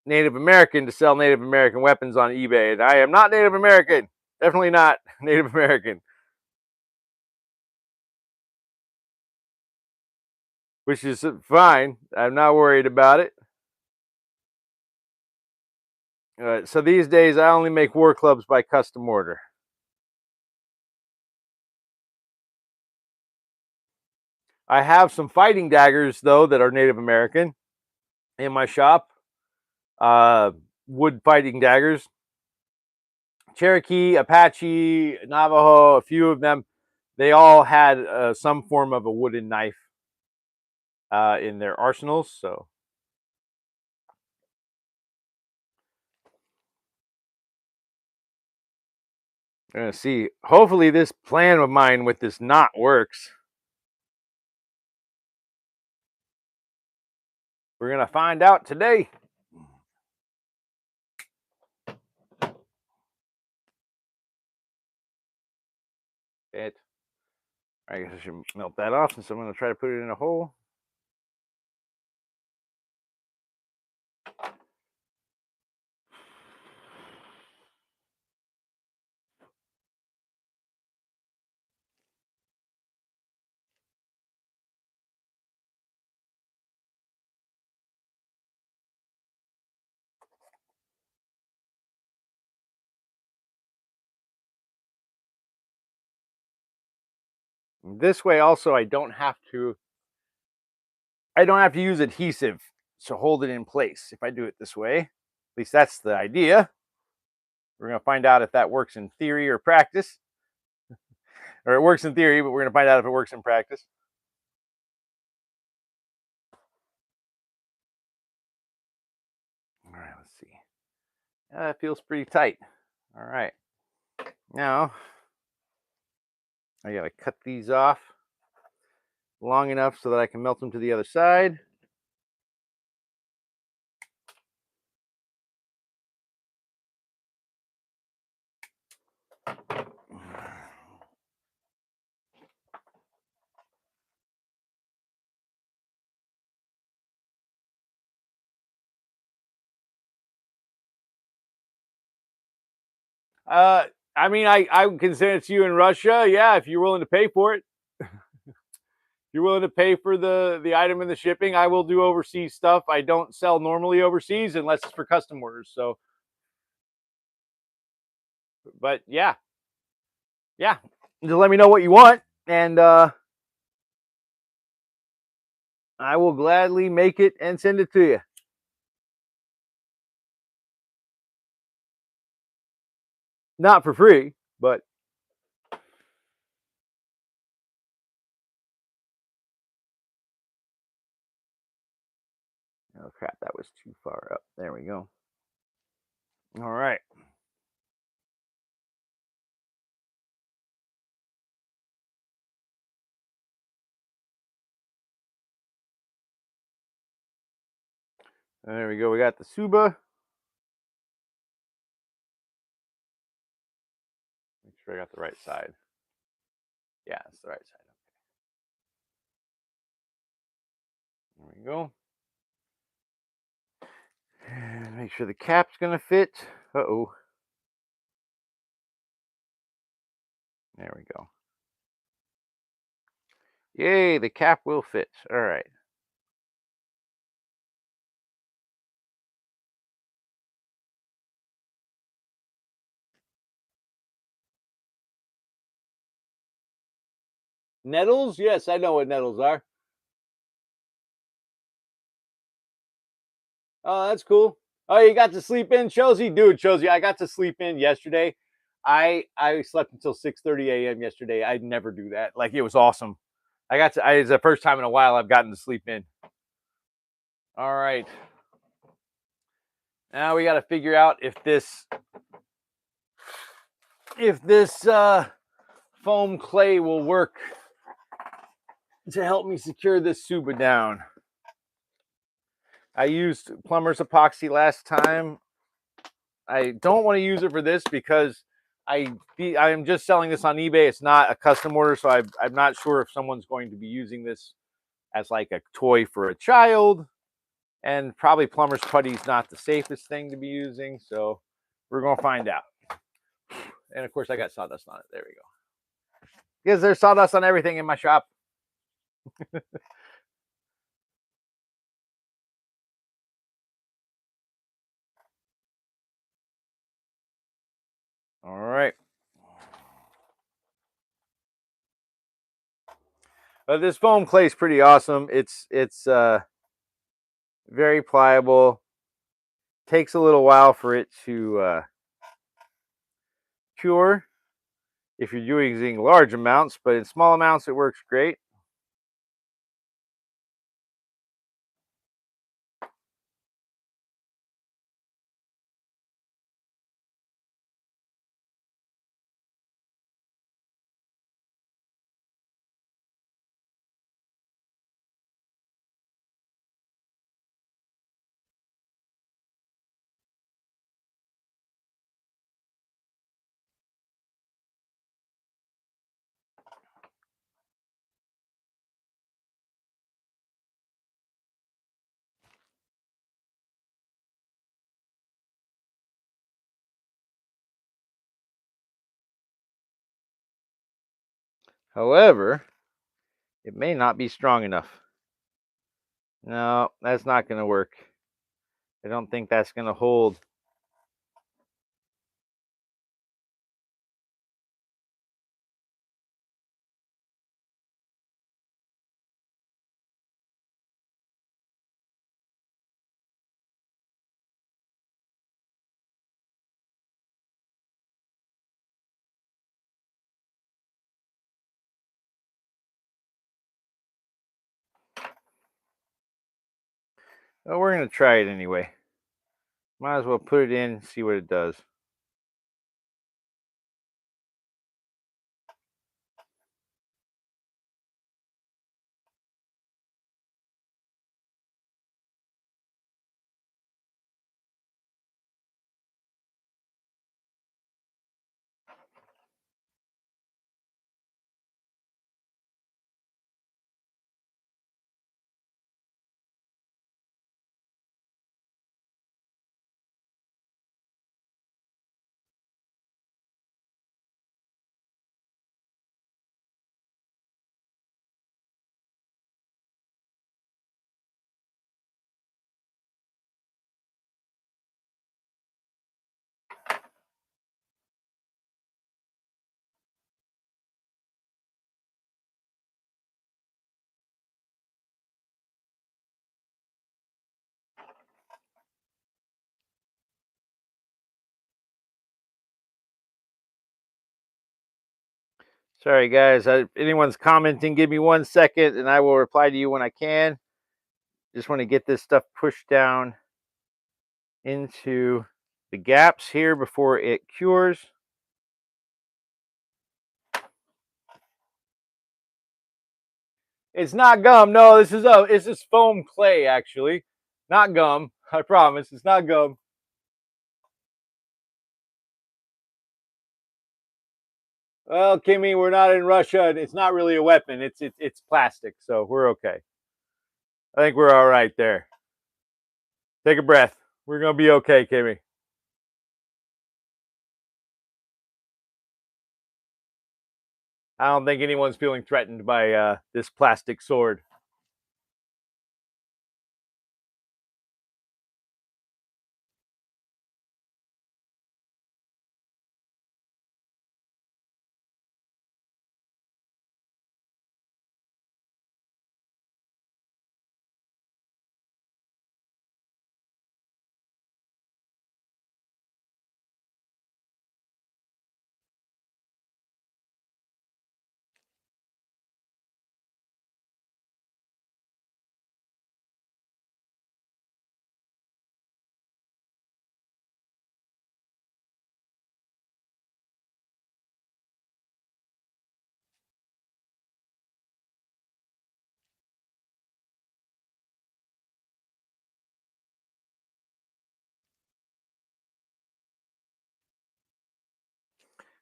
Native American to sell Native American weapons on eBay, and I am not Native American. Definitely not Native American. Which is fine. I'm not worried about it. So these days, I only make war clubs by custom order. I have some fighting daggers, though, that are Native American in my shop. Wood fighting daggers. Cherokee, Apache, Navajo, a few of them, they all had some form of a wooden knife in their arsenals. So I'm going to see. Hopefully this plan of mine with this knot works. We're going to find out today. I guess I should melt that off since I'm going to try to put it in a hole. This way also I don't have to use adhesive to hold it in place if I do it this way. At least that's the idea. We're going to find out if that works in theory or practice. Or it works in theory, but we're going to find out if it works in practice. All right, let's see. That feels pretty tight. All right. Now, I got to cut these off long enough so that I can melt them to the other side. I memean, I can send it to you in Russia. Yeah, if you're willing to pay for it. You're willing to pay for the item and the shipping, I will do overseas stuff. I don't sell normally overseas unless it's for custom orders. So, but yeah, yeah. Just let me know what you want, and I will gladly make it and send it to you. Not for free, but oh crap, that was too far up. There we go. All right. There we go. We got the Suba. Make sure I got the right side. Yeah, it's the right side. There we go. And make sure the cap's gonna fit. Uh-oh. There we go. Yay, the cap will fit. All right. Nettles? Yes, I know what nettles are. Oh, that's cool. Oh, you got to sleep in, Chelsea? Dude, Chelsea, I got to sleep in yesterday. I slept until 6:30 a.m. yesterday. I'd never do that. Like it was awesome. It's the first time in a while I've gotten to sleep in. All right. Now we got to figure out if this foam clay will work to help me secure this Suba down. I used plumber's epoxy last time. I don't want to use it for this because I am just selling this on eBay. It's not a custom order, so I'm not sure if someone's going to be using this as like a toy for a child. And probably plumber's putty is not the safest thing to be using, so we're gonna find out. And of course, I got sawdust on it. There we go. Because there's sawdust on everything in my shop. All right. This foam clay is pretty awesome. It's very pliable. Takes a little while for it to cure if you're using large amounts, but in small amounts it works great. However, it may not be strong enough. No, that's not going to work. I don't think that's going to hold. Well, we're going to try it anyway. Might as well put it in and see what it does. Sorry, guys. If anyone's commenting, give me 1 second and I will reply to you when I can. Just want to get this stuff pushed down into the gaps here before it cures. It's not gum. No, this is foam clay, actually. Not gum. I promise. It's not gum. Well, Kimmy, we're not in Russia. It's not really a weapon. It's plastic, so we're okay. I think we're all right there. Take a breath. We're gonna be okay, Kimmy. I don't think anyone's feeling threatened by this plastic sword.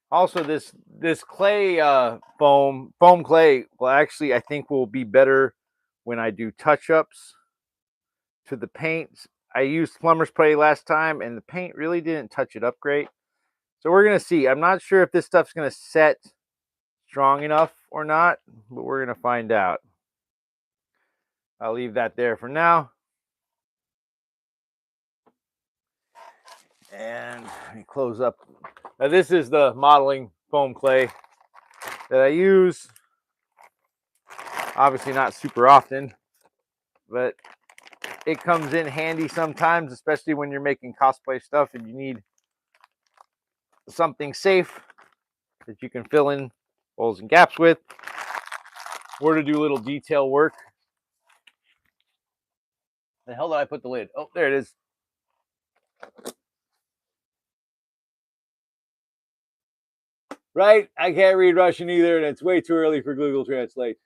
Also, this clay foam clay, well, actually, I think will be better when I do touch ups to the paint. I used plumber's spray last time, and the paint really didn't touch it up great. So we're gonna see. I'm not sure if this stuff's gonna set strong enough or not, but we're gonna find out. I'll leave that there for now. And let me close up. Now this is the modeling foam clay that I use. Obviously not super often, but it comes in handy sometimes, especially when you're making cosplay stuff and you need something safe that you can fill in holes and gaps with, or to do little detail work. The hell did I put the lid? Oh, there it is. Right? I can't read Russian either, and it's way too early for Google Translate.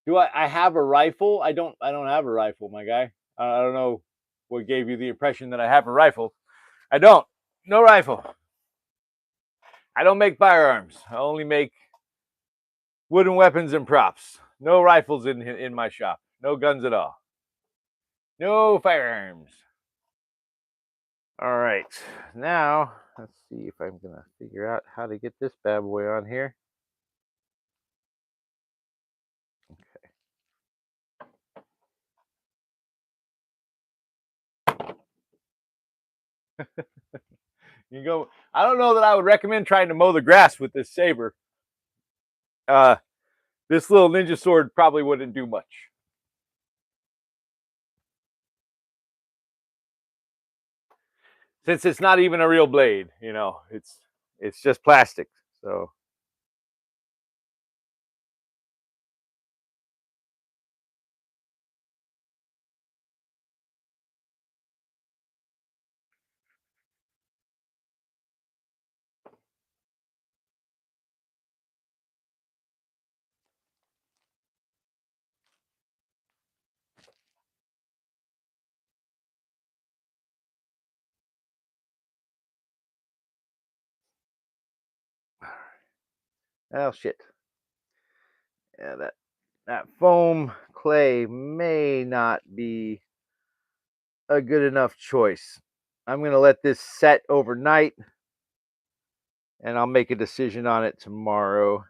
Do I have a rifle? I don't have a rifle, my guy. I don't know what gave you the impression that I have a rifle. I don't. No rifle. I don't make firearms. I only make wooden weapons and props. No rifles in my shop. No guns at all. No firearms. All right. Now, let's see if I'm going to figure out how to get this bad boy on here. You go. I don't know that I would recommend trying to mow the grass with this saber. This little ninja sword probably wouldn't do much. Since it's not even a real blade, you know, it's just plastic. So oh shit. Yeah, that foam clay may not be a good enough choice. I'm gonna let this set overnight and I'll make a decision on it tomorrow.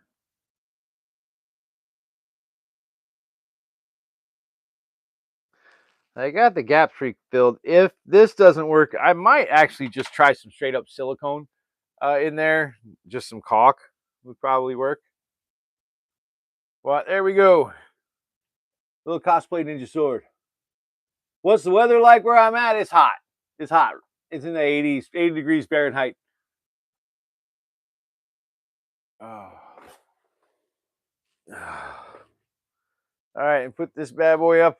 I got the gap filled. If this doesn't work, I might actually just try some straight up silicone in there. Just some caulk would probably work. Well, there we go. Little cosplay ninja sword. What's the weather like where I'm at? It's hot. It's hot. It's in the 80s, 80 degrees Fahrenheit. Oh. All right, and put this bad boy up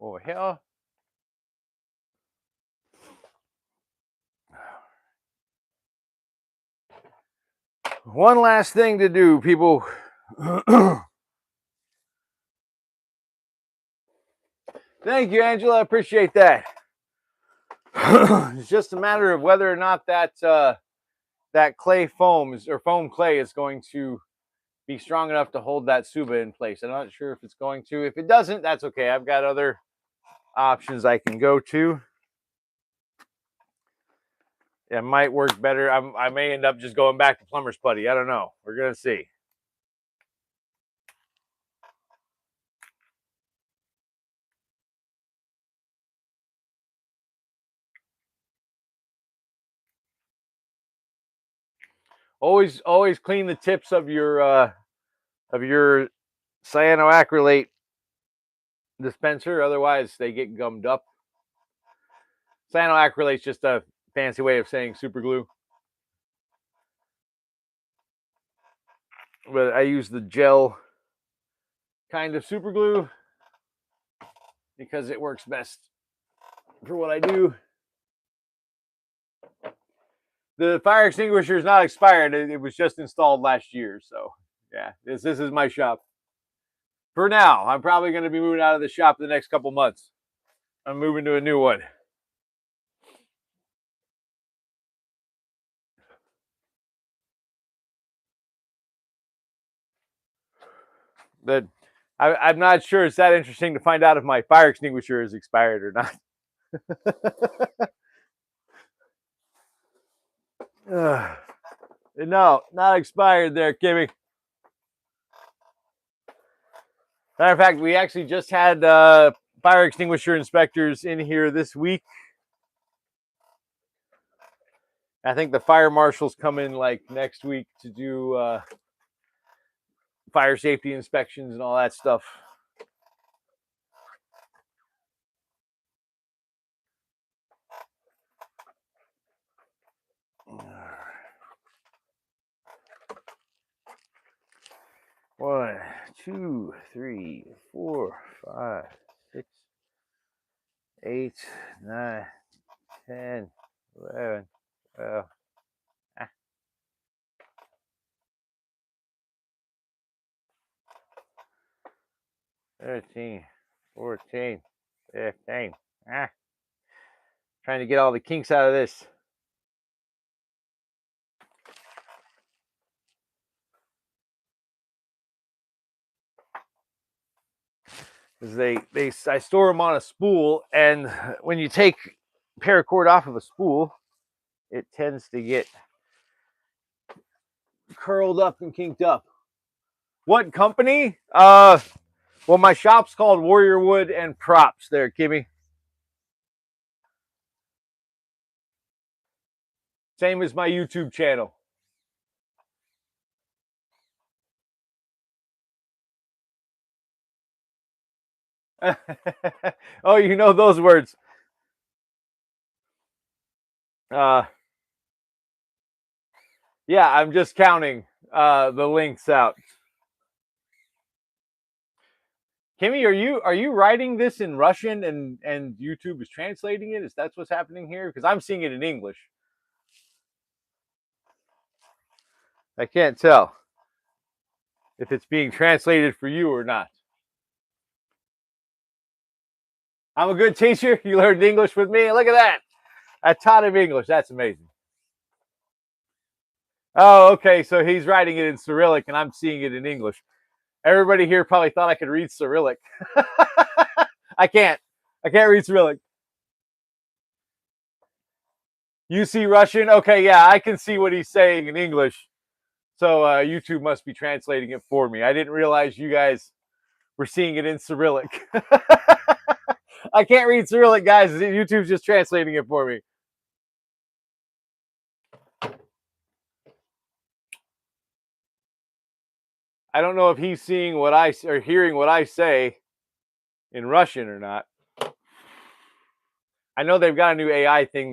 over here. One last thing to do, people. Thank you, Angela. I appreciate that. It's just a matter of whether or not that that clay foam is, or foam clay is going to be strong enough to hold that suba in place. I'm not sure if it's going to. If it doesn't, that's okay. I've got other options I can go to. It might work better. I may end up just going back to plumber's putty. I don't know. We're gonna see. Always clean the tips of your cyanoacrylate dispenser, otherwise they get gummed up. Cyanoacrylate is just a fancy way of saying super glue. But I use the gel kind of super glue because it works best for what I do. The fire extinguisher is not expired. It was just installed last year. So yeah, this is my shop. For now, I'm probably going to be moving out of the shop the next couple months. I'm moving to a new one. But I'm not sure it's that interesting to find out if my fire extinguisher is expired or not. No, not expired there, Kimmy. Matter of fact, we actually just had fire extinguisher inspectors in here this week. I think the fire marshals come in like next week to do fire safety inspections and all that stuff. One, two, three, 4, 5, 6, 8, 9, 10, 11, 12. 13, 14, 15. Trying to get all the kinks out of this. I store them on a spool, and when you take paracord off of a spool, it tends to get curled up and kinked up. What company? Well, my shop's called Warrior Wood and Props there, Kimmy. Same as my YouTube channel. Oh, you know those words. Yeah, I'm just counting the links out. Kimmy, are you writing this in Russian and YouTube is translating it? Is that what's happening here? Because I'm seeing it in English. I can't tell if it's being translated for you or not. I'm a good teacher. You learned English with me. Look at that. I taught him English. That's amazing. Oh, okay. So he's writing it in Cyrillic and I'm seeing it in English. Everybody here probably thought I could read Cyrillic. I can't. I can't read Cyrillic. You see Russian? Okay, yeah, I can see what he's saying in English. So YouTube must be translating it for me. I didn't realize you guys were seeing it in Cyrillic. I can't read Cyrillic, guys. YouTube's just translating it for me. I don't know if he's seeing what I or hearing what I say in Russian or not. I know they've got a new AI thing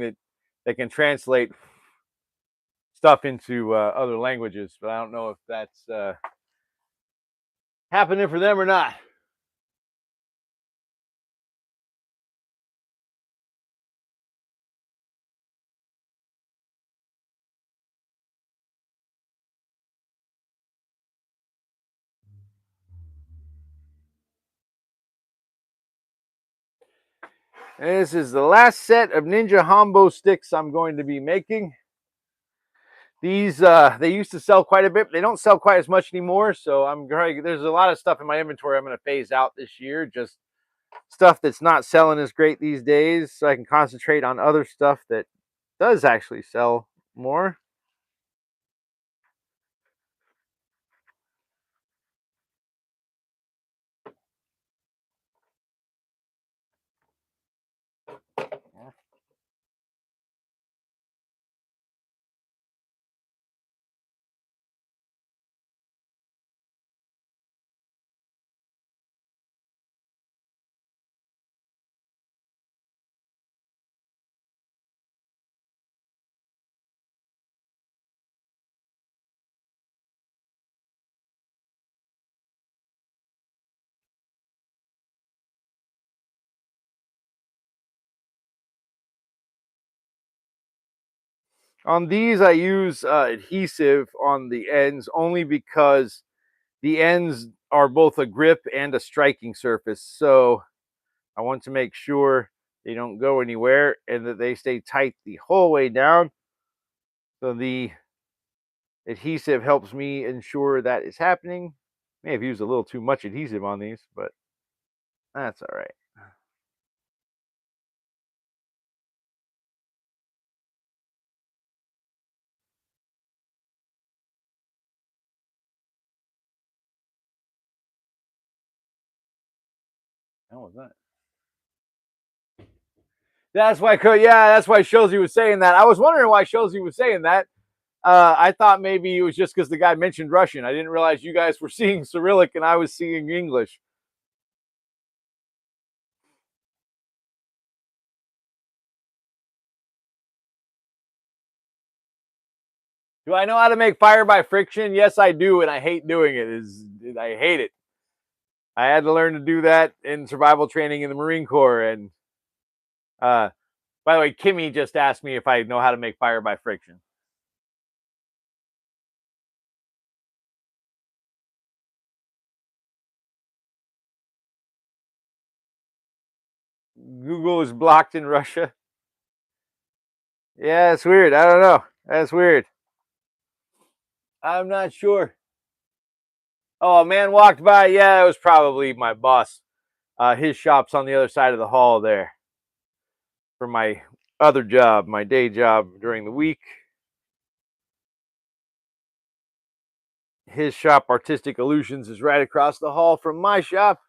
that can translate stuff into other languages, but I don't know if that's happening for them or not. And this is the last set of Ninja Hombo sticks I'm going to be making. These they used to sell quite a bit, but they don't sell quite as much anymore. So there's a lot of stuff in my inventory I'm going to phase out this year. Just stuff that's not selling as great these days, so I can concentrate on other stuff that does actually sell more. On these, I use adhesive on the ends only because the ends are both a grip and a striking surface. So I want to make sure they don't go anywhere and that they stay tight the whole way down. So the adhesive helps me ensure that is happening. May have used a little too much adhesive on these, but that's all right. How was that? That's why, yeah, that's why Shozi was saying that. I was wondering why Shozi was saying that. I thought maybe it was just because the guy mentioned Russian. I didn't realize you guys were seeing Cyrillic and I was seeing English. Do I know how to make fire by friction? Yes, I do, and I hate doing it. I hate it. I had to learn to do that in survival training in the Marine Corps. And by the way, Kimmy just asked me if I know how to make fire by friction. Google is blocked in Russia. Yeah, it's weird. I don't know. That's weird. I'm not sure. Oh, a man walked by. Yeah, it was probably my boss. His shop's on the other side of the hall there for my other job, my day job during the week. His shop, Artistic Illusions, is right across the hall from my shop.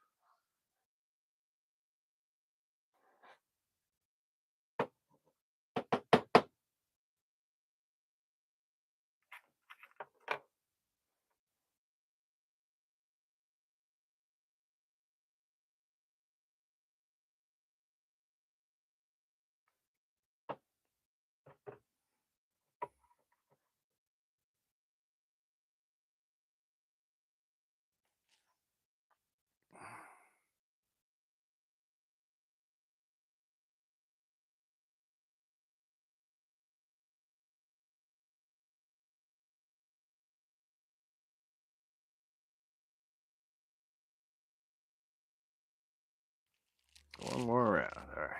One more round. All right.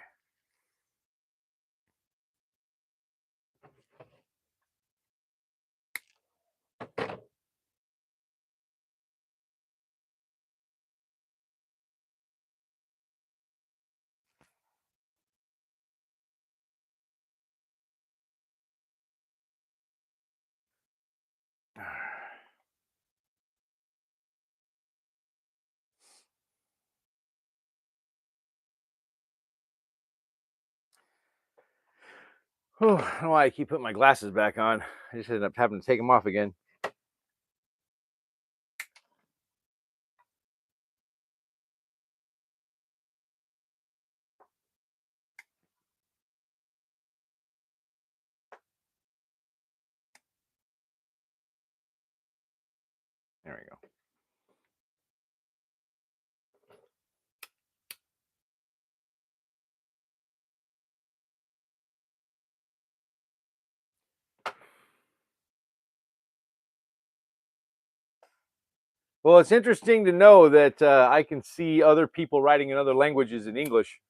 Oh, I don't know why I keep putting my glasses back on. I just ended up having to take them off again. Well, it's interesting to know that I can see other people writing in other languages in English.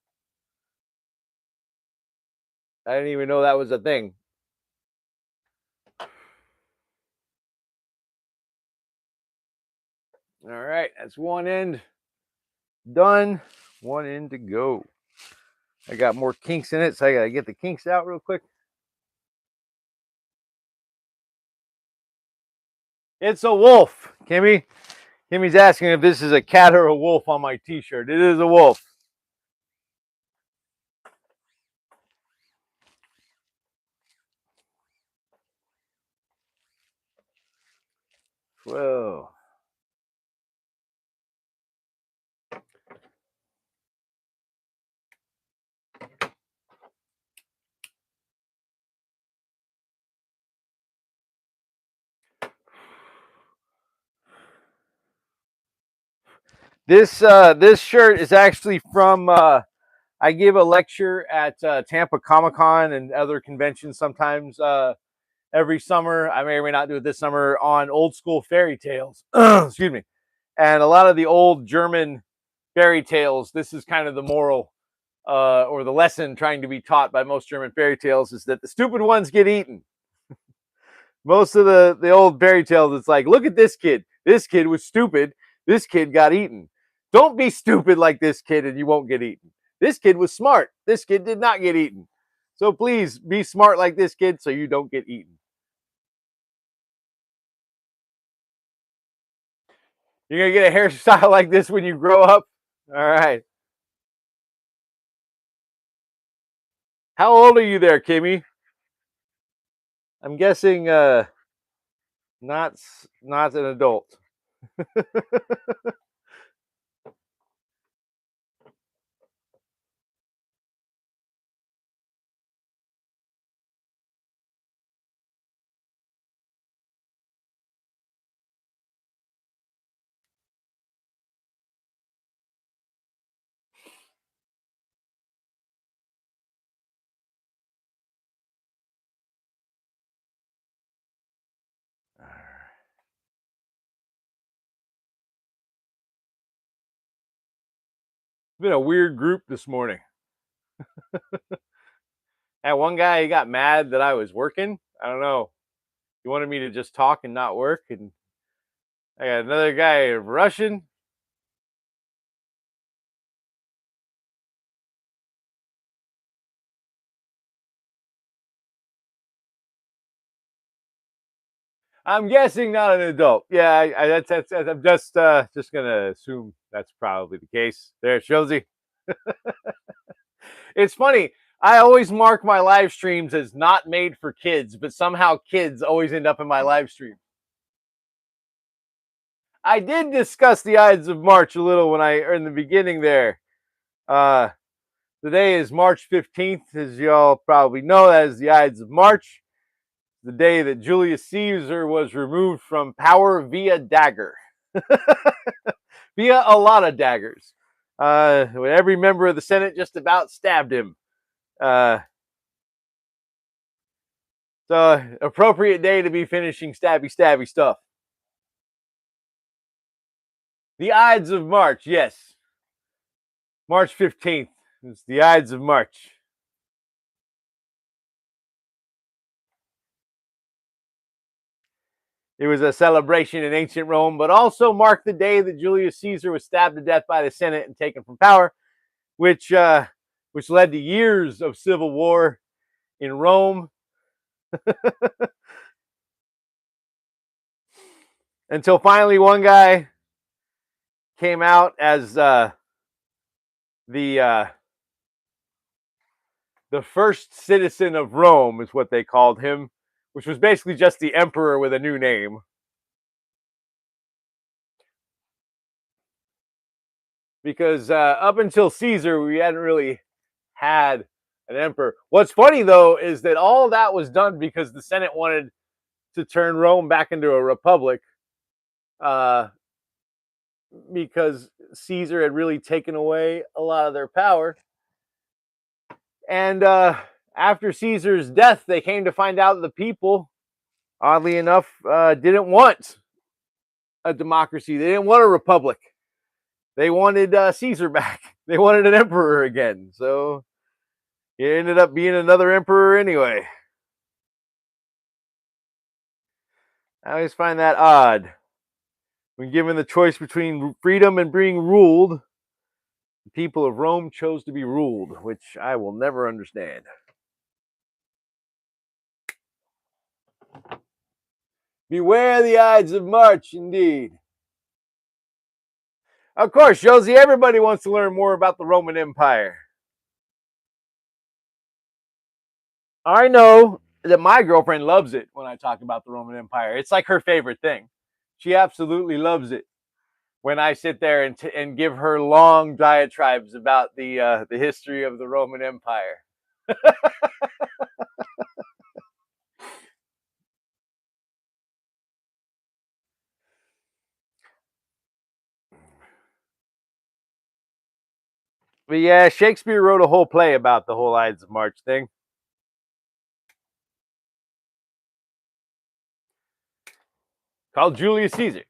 I didn't even know that was a thing. All right, that's one end done. One end to go. I got more kinks in it, so I gotta get the kinks out real quick. It's a wolf, Kimmy. Kimmy's asking if this is a cat or a wolf on my t-shirt. It is a wolf. Whoa. This shirt is actually from I give a lecture at Tampa Comic Con and other conventions sometimes every summer. I may or may not do it this summer on old school fairy tales. Excuse me. And a lot of the old German fairy tales, this is kind of the moral or the lesson trying to be taught by most German fairy tales is that the stupid ones get eaten. Most of the old fairy tales, it's like, look at this kid. This kid was stupid. This kid got eaten. Don't be stupid like this kid and you won't get eaten. This kid was smart. This kid did not get eaten. So please be smart like this kid so you don't get eaten. You're going to get a hairstyle like this when you grow up? All right. How old are you there, Kimmy? I'm guessing not not an adult. It's been a weird group this morning. And one guy, he got mad that I was working. I don't know. He wanted me to just talk and not work. And I got another guy Russian. I'm guessing not an adult. Yeah, that's I'm just gonna assume that's probably the case. There, Shozy. It's funny. I always mark my live streams as not made for kids, but somehow kids always end up in my live stream. I did discuss the Ides of March a little when I in the beginning there. Uh, Today is March 15th, as y'all probably know. That is the Ides of March, the day that Julius Caesar was removed from power via dagger, via a lot of daggers. When every member of the Senate just about stabbed him. So, appropriate day to be finishing stabby stuff. The Ides of March, yes. March 15th. It's the Ides of March. It was a celebration in ancient Rome, but also marked the day that Julius Caesar was stabbed to death by the Senate and taken from power, which led to years of civil war in Rome until finally one guy came out as the uh, the first citizen of Rome, is what they called him, which was basically just the emperor with a new name. Because up until Caesar, we hadn't really had an emperor. What's funny though is that all that was done because the Senate wanted to turn Rome back into a republic, uh, because Caesar had really taken away a lot of their power. And after Caesar's death, they came to find out that the people, oddly enough, didn't want a democracy. They didn't want a republic. They wanted Caesar back. They wanted an emperor again. So he ended up being another emperor anyway. I always find that odd. When given the choice between freedom and being ruled, the people of Rome chose to be ruled, which I will never understand. Beware the Ides of March, indeed. Of course, Josie, everybody wants to learn more about the Roman Empire. I know that my girlfriend loves it when I talk about the Roman Empire. It's like her favorite thing. She absolutely loves it when I sit there and give her long diatribes about the history of the Roman Empire. But yeah, Shakespeare wrote a whole play about the whole Ides of March thing. Called Julius Caesar.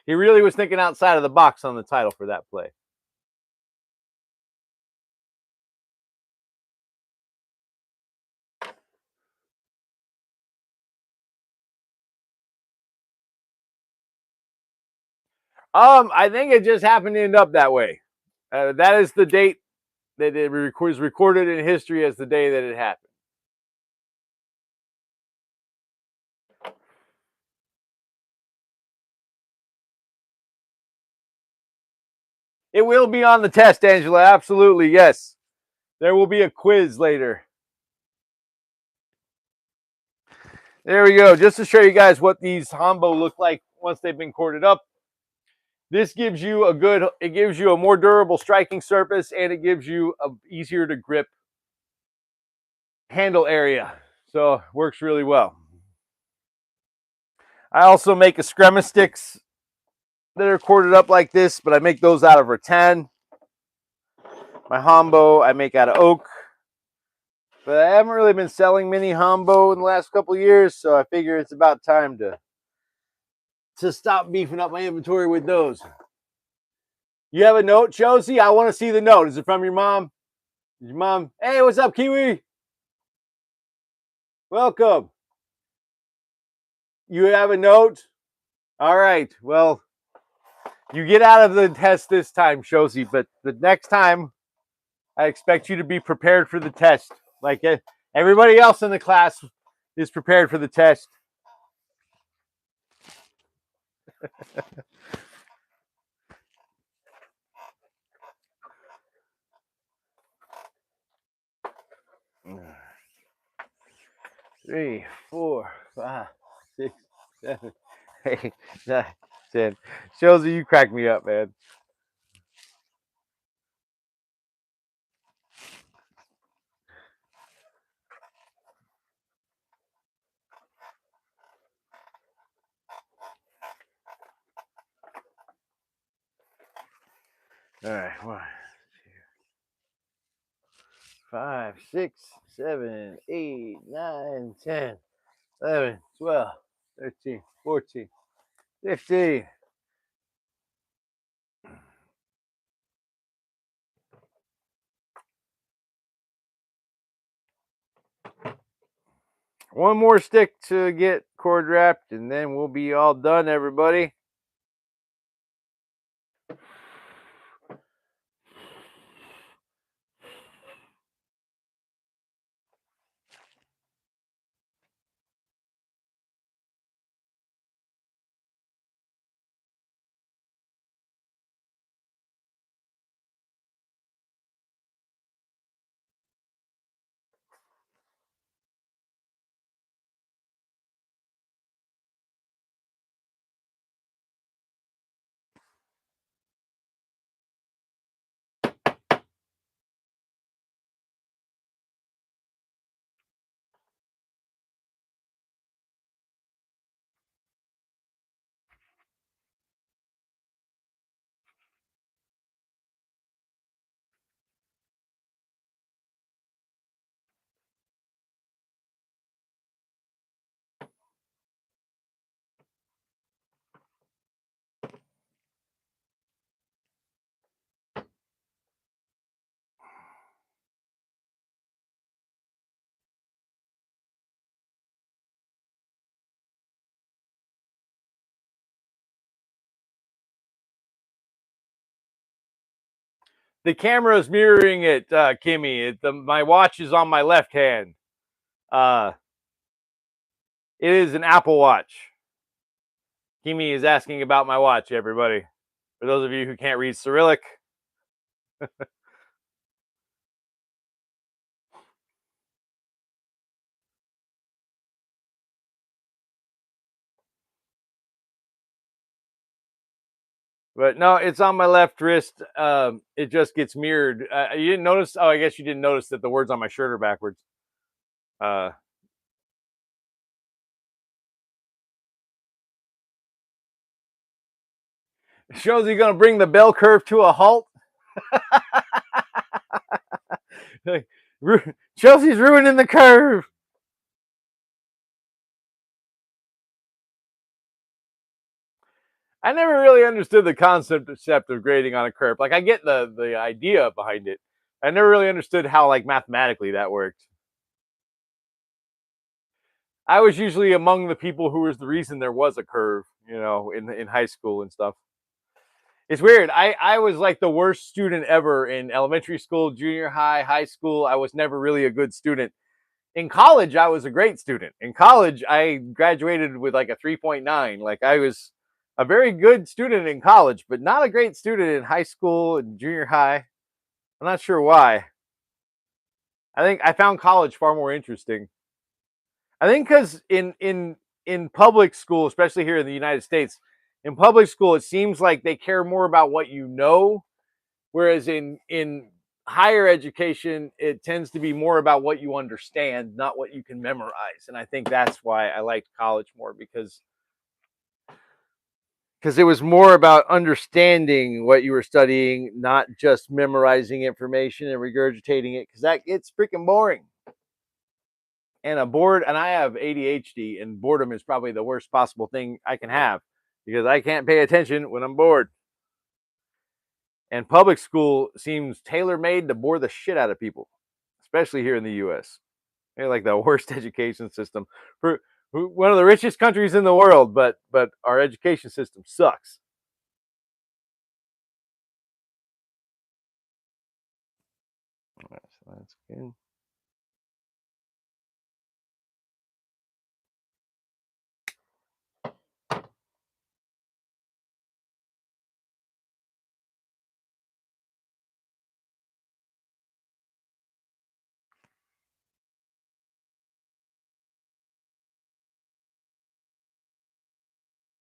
He really was thinking outside of the box on the title for that play. I think it just happened to end up that way. That is the date that it was recorded in history as the day that it happened. It will be on the test, Angela. Absolutely, yes. There will be a quiz later. There we go. Just to show you guys what these Hombo look like once they've been corded up. This gives you it gives you a more durable striking surface, and it gives you a easier to grip handle area. So works really well. I also make eskrima sticks that are corded up like this, but I make those out of rattan. My Hombo I make out of oak. But I haven't really been selling mini Hombo in the last couple of years, so I figure it's about time to stop beefing up my inventory with those. You have a note, Josie? I want to see the note. Is it from your mom? Your mom, hey, what's up, Kiwi? Welcome. You have a note? All right. Well, you get out of the test this time, Josie, but the next time, I expect you to be prepared for the test. Like everybody else in the class is prepared for the test. Three, 4, 5, 6, 7, 8, 9, 10. Josie, you crack me up, man. All right, 1, 2, 5, 6, 7, 8, 9, 10, 11, 12, 13, 14, 15. One more stick to get cord wrapped, and then we'll be all done, everybody. The camera is mirroring it, Kimmy. My watch is on my left hand. It is an Apple Watch. Kimmy is asking about my watch, everybody. For those of you who can't read Cyrillic. But no, it's on my left wrist. It just gets mirrored. You didn't notice? Oh, I guess you didn't notice that the words on my shirt are backwards. Shows you going to bring the bell curve to a halt. Chelsea's ruining the curve. I never really understood the concept of grading on a curve. Like, I get the idea behind it. I never really understood how, like, mathematically that worked. I was usually among the people who was the reason there was a curve, in high school and stuff. It's weird. I was like the worst student ever in elementary school, junior high, high school. I was never really a good student. In college, I was a great student. In college, I graduated with like a 3.9. Like, I was a very good student in college, but not a great student in high school and junior high. I'm not sure why. I think I found college far more interesting. I think because in public school, especially here in the United States, in public school, it seems like they care more about what you know, whereas in higher education, it tends to be more about what you understand, not what you can memorize. And I think that's why I liked college more, because it was more about understanding what you were studying, not just memorizing information and regurgitating it, because that gets freaking boring. And I have ADHD, and boredom is probably the worst possible thing I can have, because I can't pay attention when I'm bored. And public school seems tailor-made to bore the shit out of people, especially here in the US. They're like the worst education system for one of the richest countries in the world, but our education system sucks. All right, so that's good.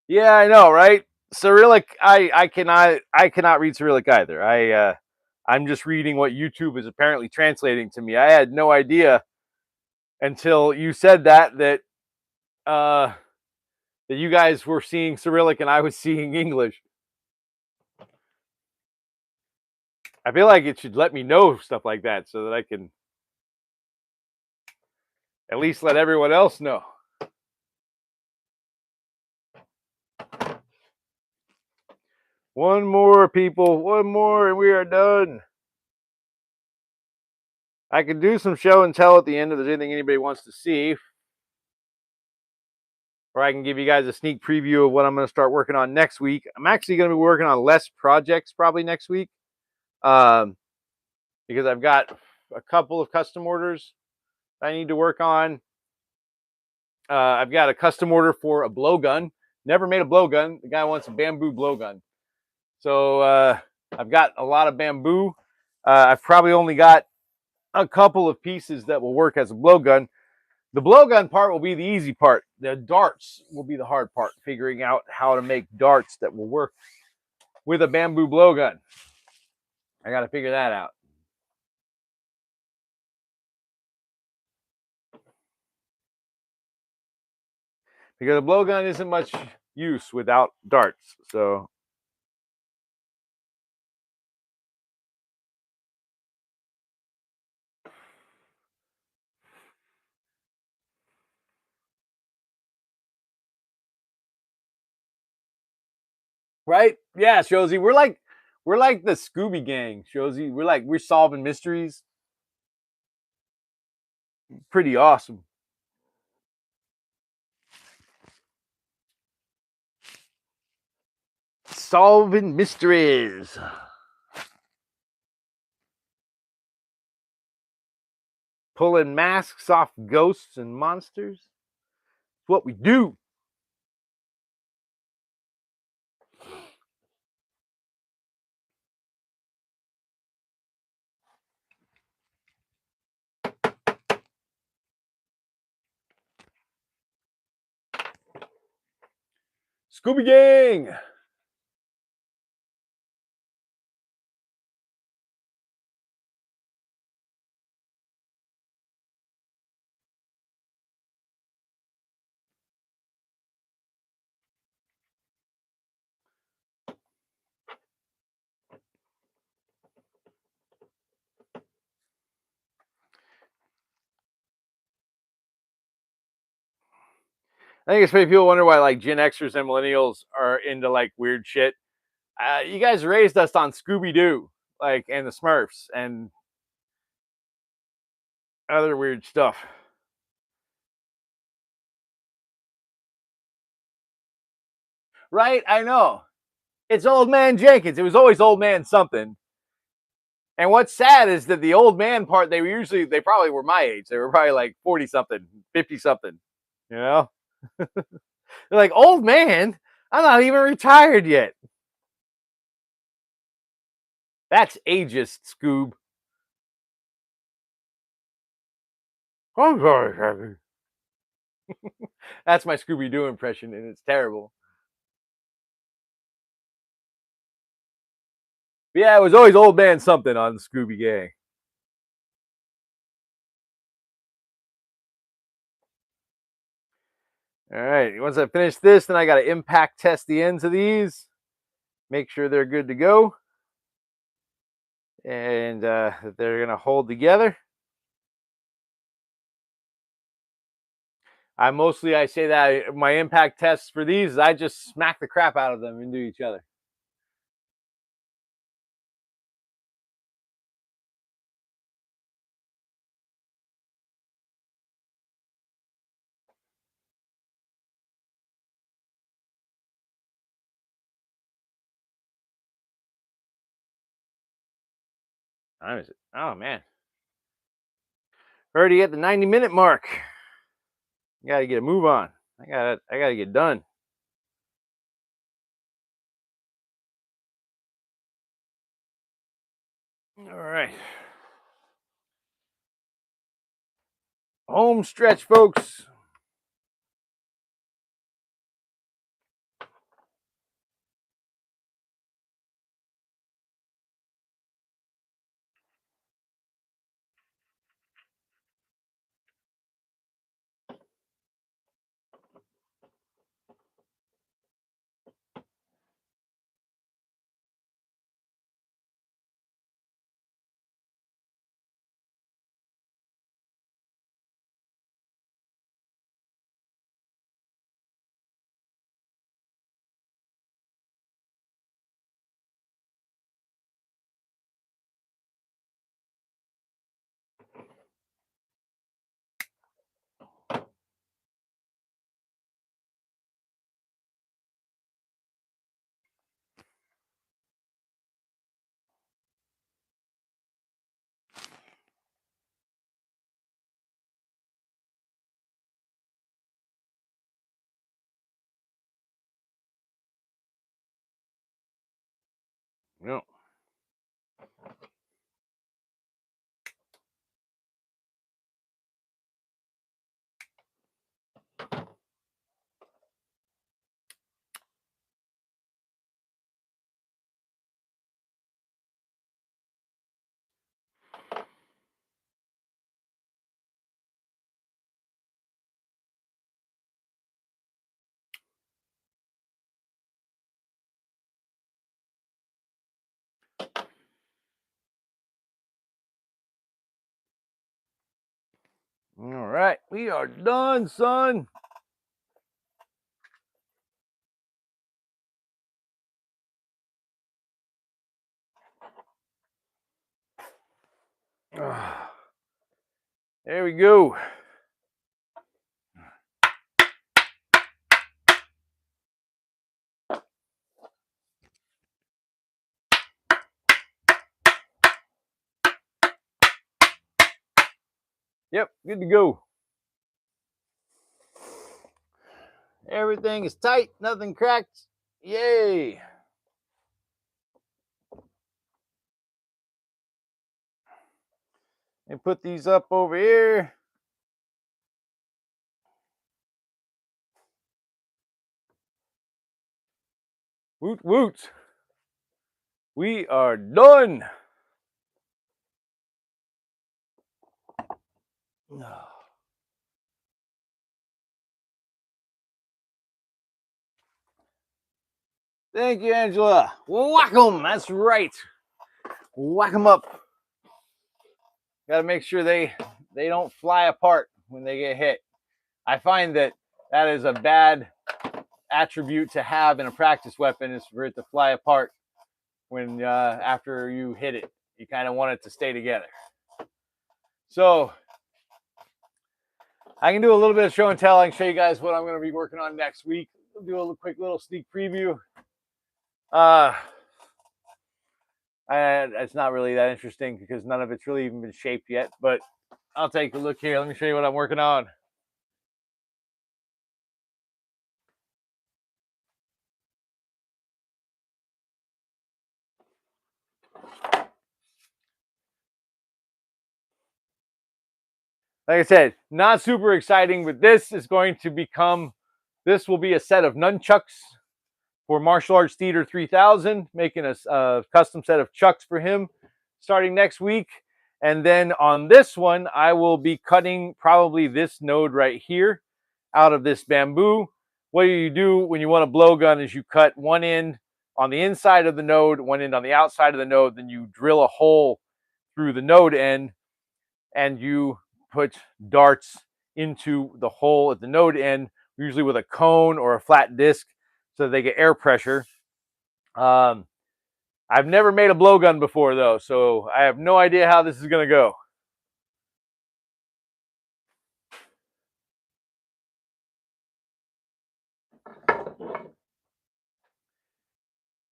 Yeah, I know, right? Cyrillic, I cannot read Cyrillic either. I'm just reading what YouTube is apparently translating to me. I had no idea until you said that uh that you guys were seeing Cyrillic and I was seeing English. I feel like it should let me know stuff like that so that I can at least let everyone else know. One more, people. One more, and we are done. I can do some show and tell at the end if there's anything anybody wants to see. Or I can give you guys a sneak preview of what I'm going to start working on next week. I'm actually going to be working on less projects probably next week, because I've got a couple of custom orders I need to work on. I've got a custom order for a blowgun. Never made a blowgun. The guy wants a bamboo blowgun. So I've got a lot of bamboo. I've probably only got a couple of pieces that will work as a blowgun. The blowgun part will be the easy part. The darts will be the hard part, figuring out how to make darts that will work with a bamboo blowgun. I got to figure that out. Because a blowgun isn't much use without darts. So right? Yeah, Shozy. We're like the Scooby Gang, Shozy. We're solving mysteries. Pretty awesome. Solving mysteries. pulling masks off ghosts and monsters. It's what we do. Scooby Gang. I think it's funny people wonder why like Gen Xers and millennials are into like weird shit. You guys raised us on Scooby Doo, like, and the Smurfs and other weird stuff. Right? I know. It's Old Man Jenkins. It was always Old Man something. And what's sad is that the old man part, they probably were my age. They were probably like 40 something, 50 something, you know? They're like, old man? I'm not even retired yet. That's ageist, Scoob. I'm sorry, Happy. That's my Scooby Doo impression, and it's terrible. But yeah, it was always Old Man something on the Scooby Gang. All right, once I finish this, then I got to impact test the ends of these, make sure they're good to go, and that they're going to hold together. I say that my impact tests for these, I just smack the crap out of them into each other. Time is it? Oh man, already at the 90-minute mark. Got to get a move on. I gotta get done. All right, home stretch, folks. No. All right, we are done, son. There we go. Yep, good to go. Everything is tight, nothing cracked. Yay. And put these up over here. Woot woot. We are done. Thank you, Angela. Whack 'em. That's right. Whack 'em up. Got to make sure they don't fly apart when they get hit. I find that is a bad attribute to have in a practice weapon, is for it to fly apart when after you hit it. You kind of want it to stay together. So I can do a little bit of show and tell. I can show you guys what I'm going to be working on next week. We'll do a quick little sneak preview. It's not really that interesting because none of it's really even been shaped yet, but I'll take a look here. Let me show you what I'm working on. Like I said, not super exciting, but this is going to become, this will be a set of nunchucks for Martial Arts Theater 3000, making a custom set of chucks for him starting next week. And then on this one, I will be cutting probably this node right here out of this bamboo. What you do when you want a blowgun is you cut one end on the inside of the node, one end on the outside of the node, then you drill a hole through the node end, and you put darts into the hole at the node end, usually with a cone or a flat disc, so they get air pressure. I've never made a blowgun before, though, so I have no idea how this is going to go.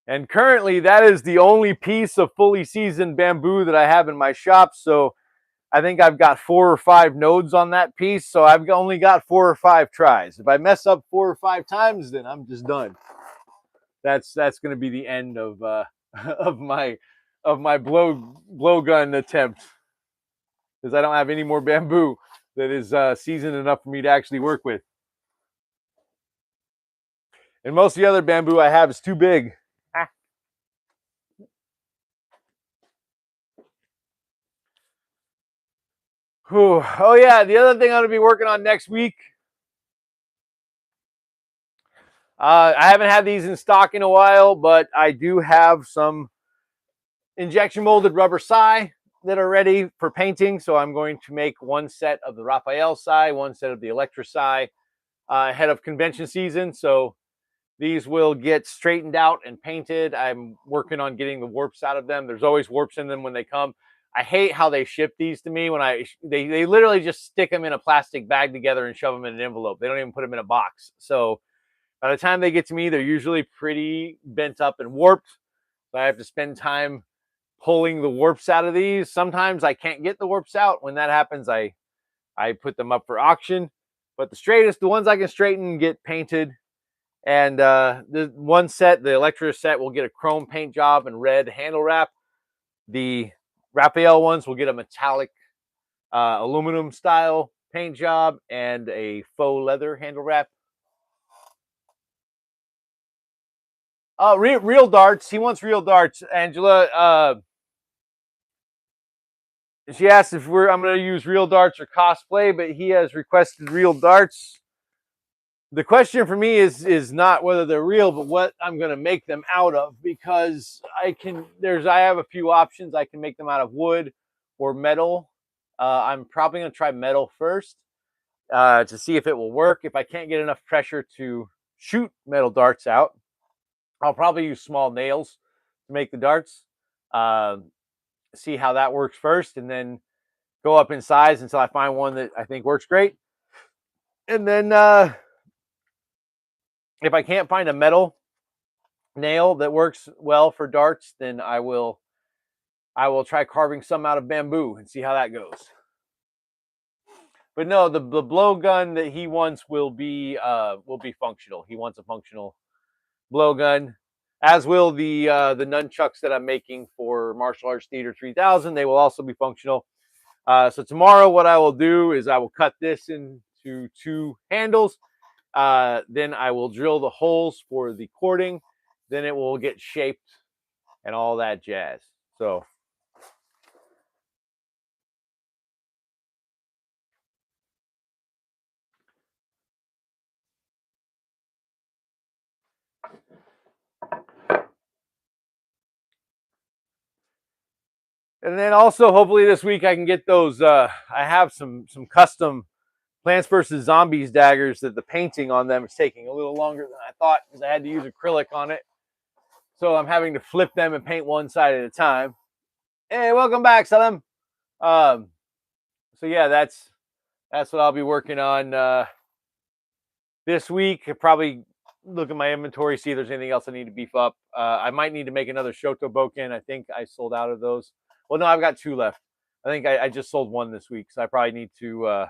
And currently, that is the only piece of fully seasoned bamboo that I have in my shop, so I think I've got 4 or 5 nodes on that piece, so I've only got 4 or 5 tries. If I mess up 4 or 5 times, then I'm just done. That's going to be the end of of my blowgun attempt, because I don't have any more bamboo that is seasoned enough for me to actually work with. And most of the other bamboo I have is too big. Whew. Oh yeah, the other thing I'm gonna be working on next week. I haven't had these in stock in a while, but I do have some injection molded rubber sai that are ready for painting. So I'm going to make one set of the Raphael sai, one set of the Electra sai ahead of convention season. So these will get straightened out and painted. I'm working on getting the warps out of them. There's always warps in them when they come. I hate how they ship these to me. When they literally just stick them in a plastic bag together and shove them in an envelope. They don't even put them in a box. So by the time they get to me, they're usually pretty bent up and warped. So I have to spend time pulling the warps out of these. Sometimes I can't get the warps out. When that happens, I put them up for auction. But the ones I can straighten, get painted. And the one set, the Electra set, will get a chrome paint job and red handle wrap. The Raphael ones will get a metallic aluminum style paint job and a faux leather handle wrap. Real darts. He wants real darts, Angela. She asked if I'm going to use real darts or cosplay, but he has requested real darts. The question for me is not whether they're real, but what I'm going to make them out of, because I have a few options. I can make them out of wood or metal. I'm probably going to try metal first to see if it will work. If I can't get enough pressure to shoot metal darts out, I'll probably use small nails to make the darts. See how that works first, and then go up in size until I find one that I think works great. And then if I can't find a metal nail that works well for darts, then I will try carving some out of bamboo and see how that goes. But no, the blowgun that he wants will be functional. He wants a functional blowgun, as will the nunchucks that I'm making for Martial Arts Theater 3000. They will also be functional. So tomorrow, what I will do is I will cut this into 2 handles. Then I will drill the holes for the cording. Then it will get shaped and all that jazz. So. And then also, hopefully this week I can get those. I have some custom Plants vs. Zombies daggers that the painting on them is taking a little longer than I thought because I had to use acrylic on it. So I'm having to flip them and paint one side at a time. Hey, welcome back, Salim. So yeah, that's what I'll be working on this week. I'll probably look at my inventory, see if there's anything else I need to beef up. I might need to make another Shoto Boken. I think I sold out of those. Well, no, I've got 2 left. I think I just sold 1 this week, so I probably need to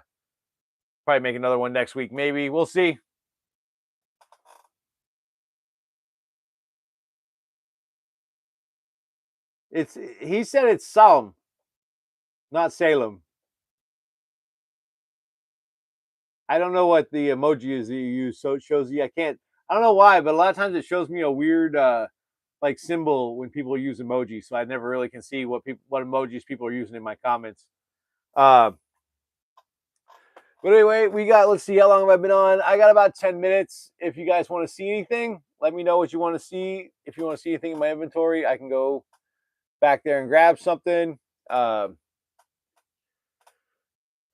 probably make another one next week. Maybe we'll see. He said it's Salem, not Salem. I don't know what the emoji is that you use, so it shows you. I don't know why, but a lot of times it shows me a weird like symbol when people use emojis, so I never really can see what emojis people are using in my comments. But anyway, let's see, how long have I been on? I got about 10 minutes. If you guys want to see anything, let me know what you want to see. If you want to see anything in my inventory, I can go back there and grab something. Or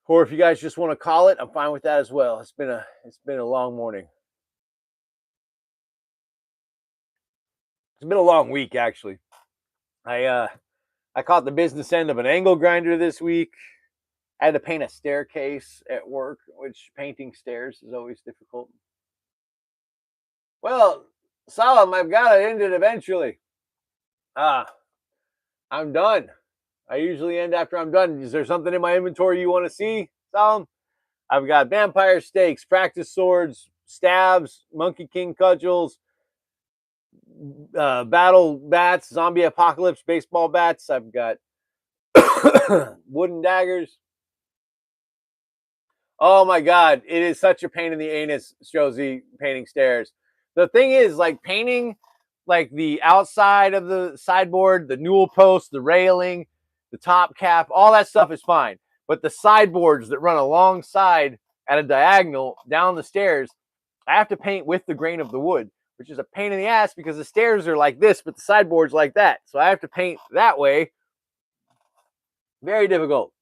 if you guys just want to call it, I'm fine with that as well. It's been a long morning. It's been a long week, actually. I caught the business end of an angle grinder this week. I had to paint a staircase at work, which painting stairs is always difficult. Well, Salam, I've got it ended eventually. I'm done. I usually end after I'm done. Is there something in my inventory you want to see, Salam? I've got vampire stakes, practice swords, stabs, monkey king cudgels, battle bats, zombie apocalypse baseball bats. I've got wooden daggers. Oh my god, it is such a pain in the anus, Josie, painting stairs. The thing is, like, painting like the outside of the sideboard, the newel post, the railing, the top cap, all that stuff is fine. But the sideboards that run alongside at a diagonal down the stairs, I have to paint with the grain of the wood, which is a pain in the ass because the stairs are like this, but the sideboard's like that. So I have to paint that way. Very difficult.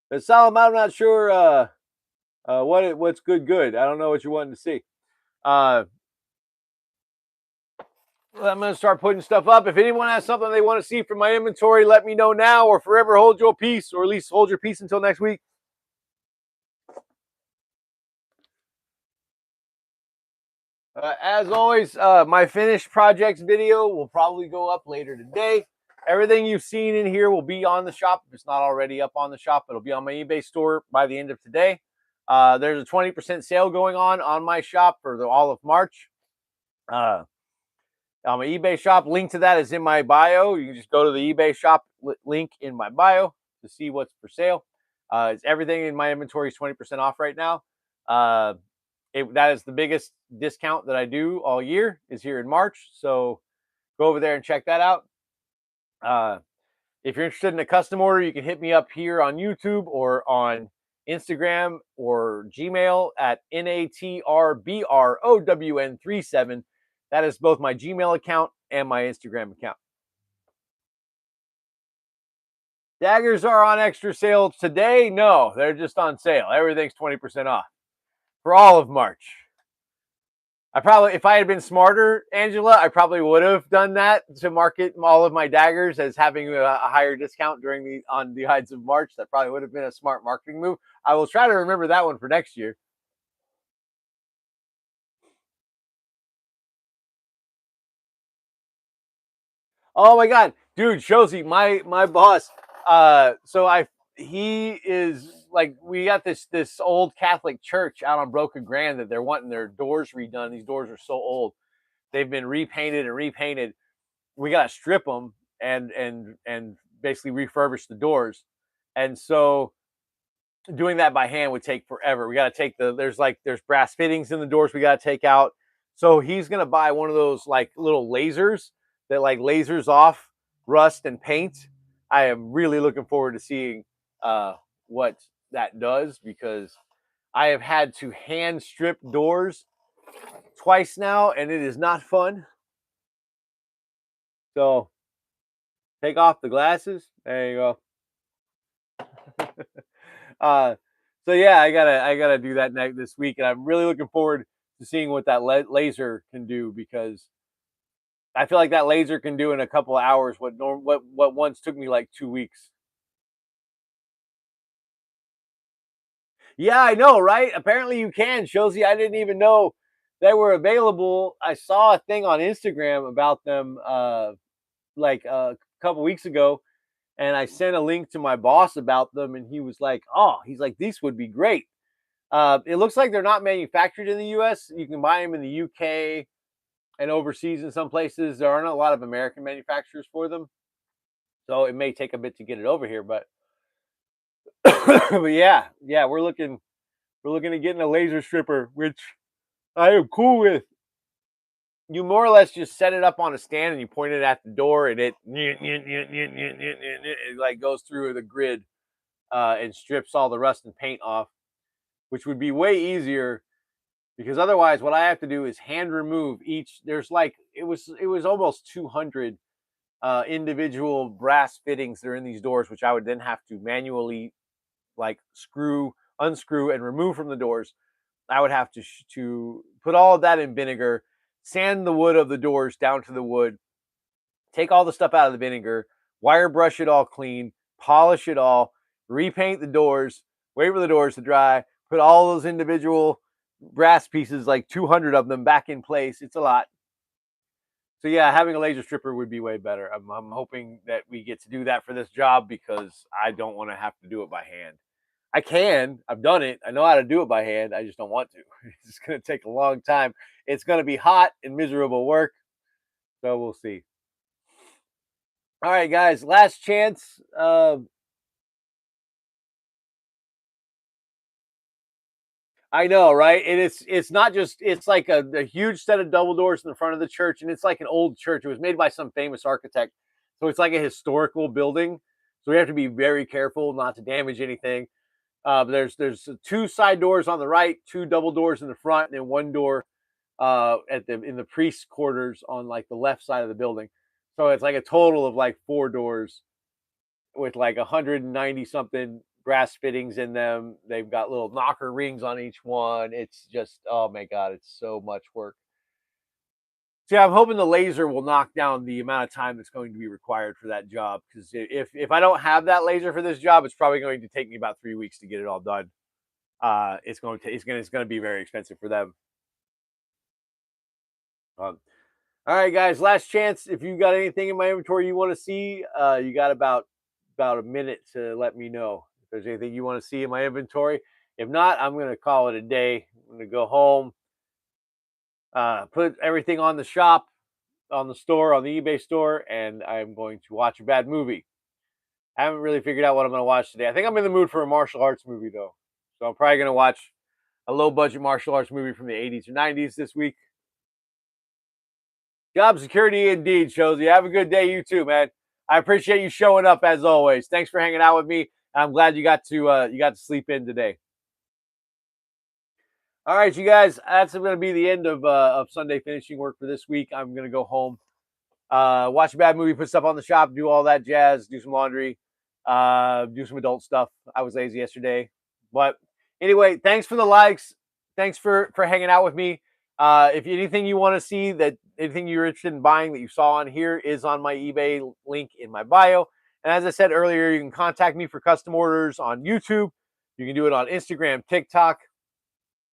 But Salam, I'm not sure what's good. I don't know what you're wanting to see. I'm going to start putting stuff up. If anyone has something they want to see from my inventory, let me know now, or forever hold your peace, or at least hold your peace until next week. As always, my finished projects video will probably go up later today. Everything you've seen in here will be on the shop. If it's not already up on the shop, it'll be on my eBay store by the end of today. There's a 20% sale going on my shop for all of March. On my eBay shop, link to that is in my bio. You can just go to the eBay shop link in my bio to see what's for sale. It's everything in my inventory is 20% off right now. That is the biggest discount that I do all year, is here in March. So go over there and check that out. If you're interested in a custom order, you can hit me up here on YouTube or on Instagram or Gmail at NATRBROWN37. That is both my Gmail account and my Instagram account. Daggers are on extra sale today. No, they're just on sale. Everything's 20% off for all of March. If I had been smarter, Angela, I probably would have done that to market all of my daggers as having a higher discount on the Ides of March. That probably would have been a smart marketing move. I will try to remember that one for next year. Oh my god, dude, Shozy, my boss. He is like, we got this old Catholic church out on Broken Grand that they're wanting their doors redone. These doors are so old; they've been repainted and repainted. We gotta strip them and basically refurbish the doors, and so doing that by hand would take forever. We got to take there's brass fittings in the doors we got to take out. So he's gonna buy one of those like little lasers that like lasers off rust and paint. I am really looking forward to seeing what that does, because I have had to hand strip doors twice now, and it is not fun. So take off the glasses. There you go. uh, so yeah, I gotta do that this week, and I'm really looking forward to seeing what that laser can do, because I feel like that laser can do in a couple of hours what once took me like 2 weeks. Yeah, I know, right? Apparently you can. Shows you, I didn't even know they were available. I saw a thing on Instagram about them like a couple weeks ago, and I sent a link to my boss about them, and he was like, "Oh, he's like, these would be great." It looks like they're not manufactured in the U.S. You can buy them in the UK and overseas in some places. There aren't a lot of American manufacturers for them, so it may take a bit to get it over here. But but yeah, we're looking at getting a laser stripper, which I am cool with. You more or less just set it up on a stand and you point it at the door, and it like goes through the grid and strips all the rust and paint off, which would be way easier, because otherwise what I have to do is hand remove each. There's like, it was almost 200 individual brass fittings that are in these doors, which I would then have to manually like unscrew and remove from the doors. I would have to put all of that in vinegar, sand the wood of the doors down to the wood, take all the stuff out of the vinegar, wire brush it all clean, polish it all, repaint the doors, wait for the doors to dry, put all those individual brass pieces, like 200 of them, back in place. It's a lot. So yeah, having a laser stripper would be way better. I'm hoping that we get to do that for this job, because I don't want to have to do it by hand. I can. I've done it. I know how to do it by hand. I just don't want to. It's going to take a long time. It's going to be hot and miserable work. So we'll see. All right, guys. Last chance. I know, right? And it's not just, it's like a huge set of double doors in the front of the church, and it's like an old church. It was made by some famous architect, so it's like a historical building. So we have to be very careful not to damage anything. There's two side doors on the right, two double doors in the front, and then one door in the priest quarters on like the left side of the building. So it's like a total of like four doors with like 190 something brass fittings in them. They've got little knocker rings on each one. It's just, oh my god, it's so much work. So yeah, I'm hoping the laser will knock down the amount of time that's going to be required for that job. Because if I don't have that laser for this job, it's probably going to take me about 3 weeks to get it all done. It's going to be very expensive for them. Um, all right, guys, last chance. If you got anything in my inventory you want to see, you got about a minute to let me know if there's anything you want to see in my inventory. If not, I'm going to call it a day. I'm going to go home, put everything on the shop, on the store, on the eBay store, and I'm going to watch a bad movie. I haven't really figured out what I'm going to watch today. I think I'm in the mood for a martial arts movie, though. So I'm probably going to watch a low budget martial arts movie from the 80s or 90s this week. Job security indeed, shows you. Have a good day, you too, man. I appreciate you showing up as always. Thanks for hanging out with me. I'm glad you got to sleep in today. All right, you guys, that's going to be the end of Sunday finishing work for this week. I'm going to go home, watch a bad movie, put stuff on the shop, do all that jazz, do some laundry, do some adult stuff. I was lazy yesterday, but anyway, thanks for the likes. Thanks for hanging out with me. If anything you want to see, that anything you're interested in buying that you saw on here is on my eBay link in my bio. And as I said earlier, you can contact me for custom orders on YouTube. You can do it on Instagram, TikTok.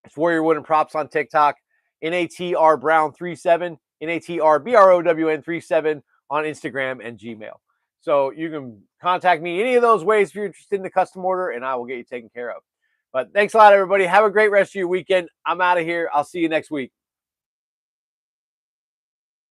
It's Warrior Wooden Props on TikTok. NATR Brown 37, NATR BROWN 37 on Instagram and Gmail. So you can contact me any of those ways if you're interested in the custom order, and I will get you taken care of. But thanks a lot, everybody. Have a great rest of your weekend. I'm out of here. I'll see you next week.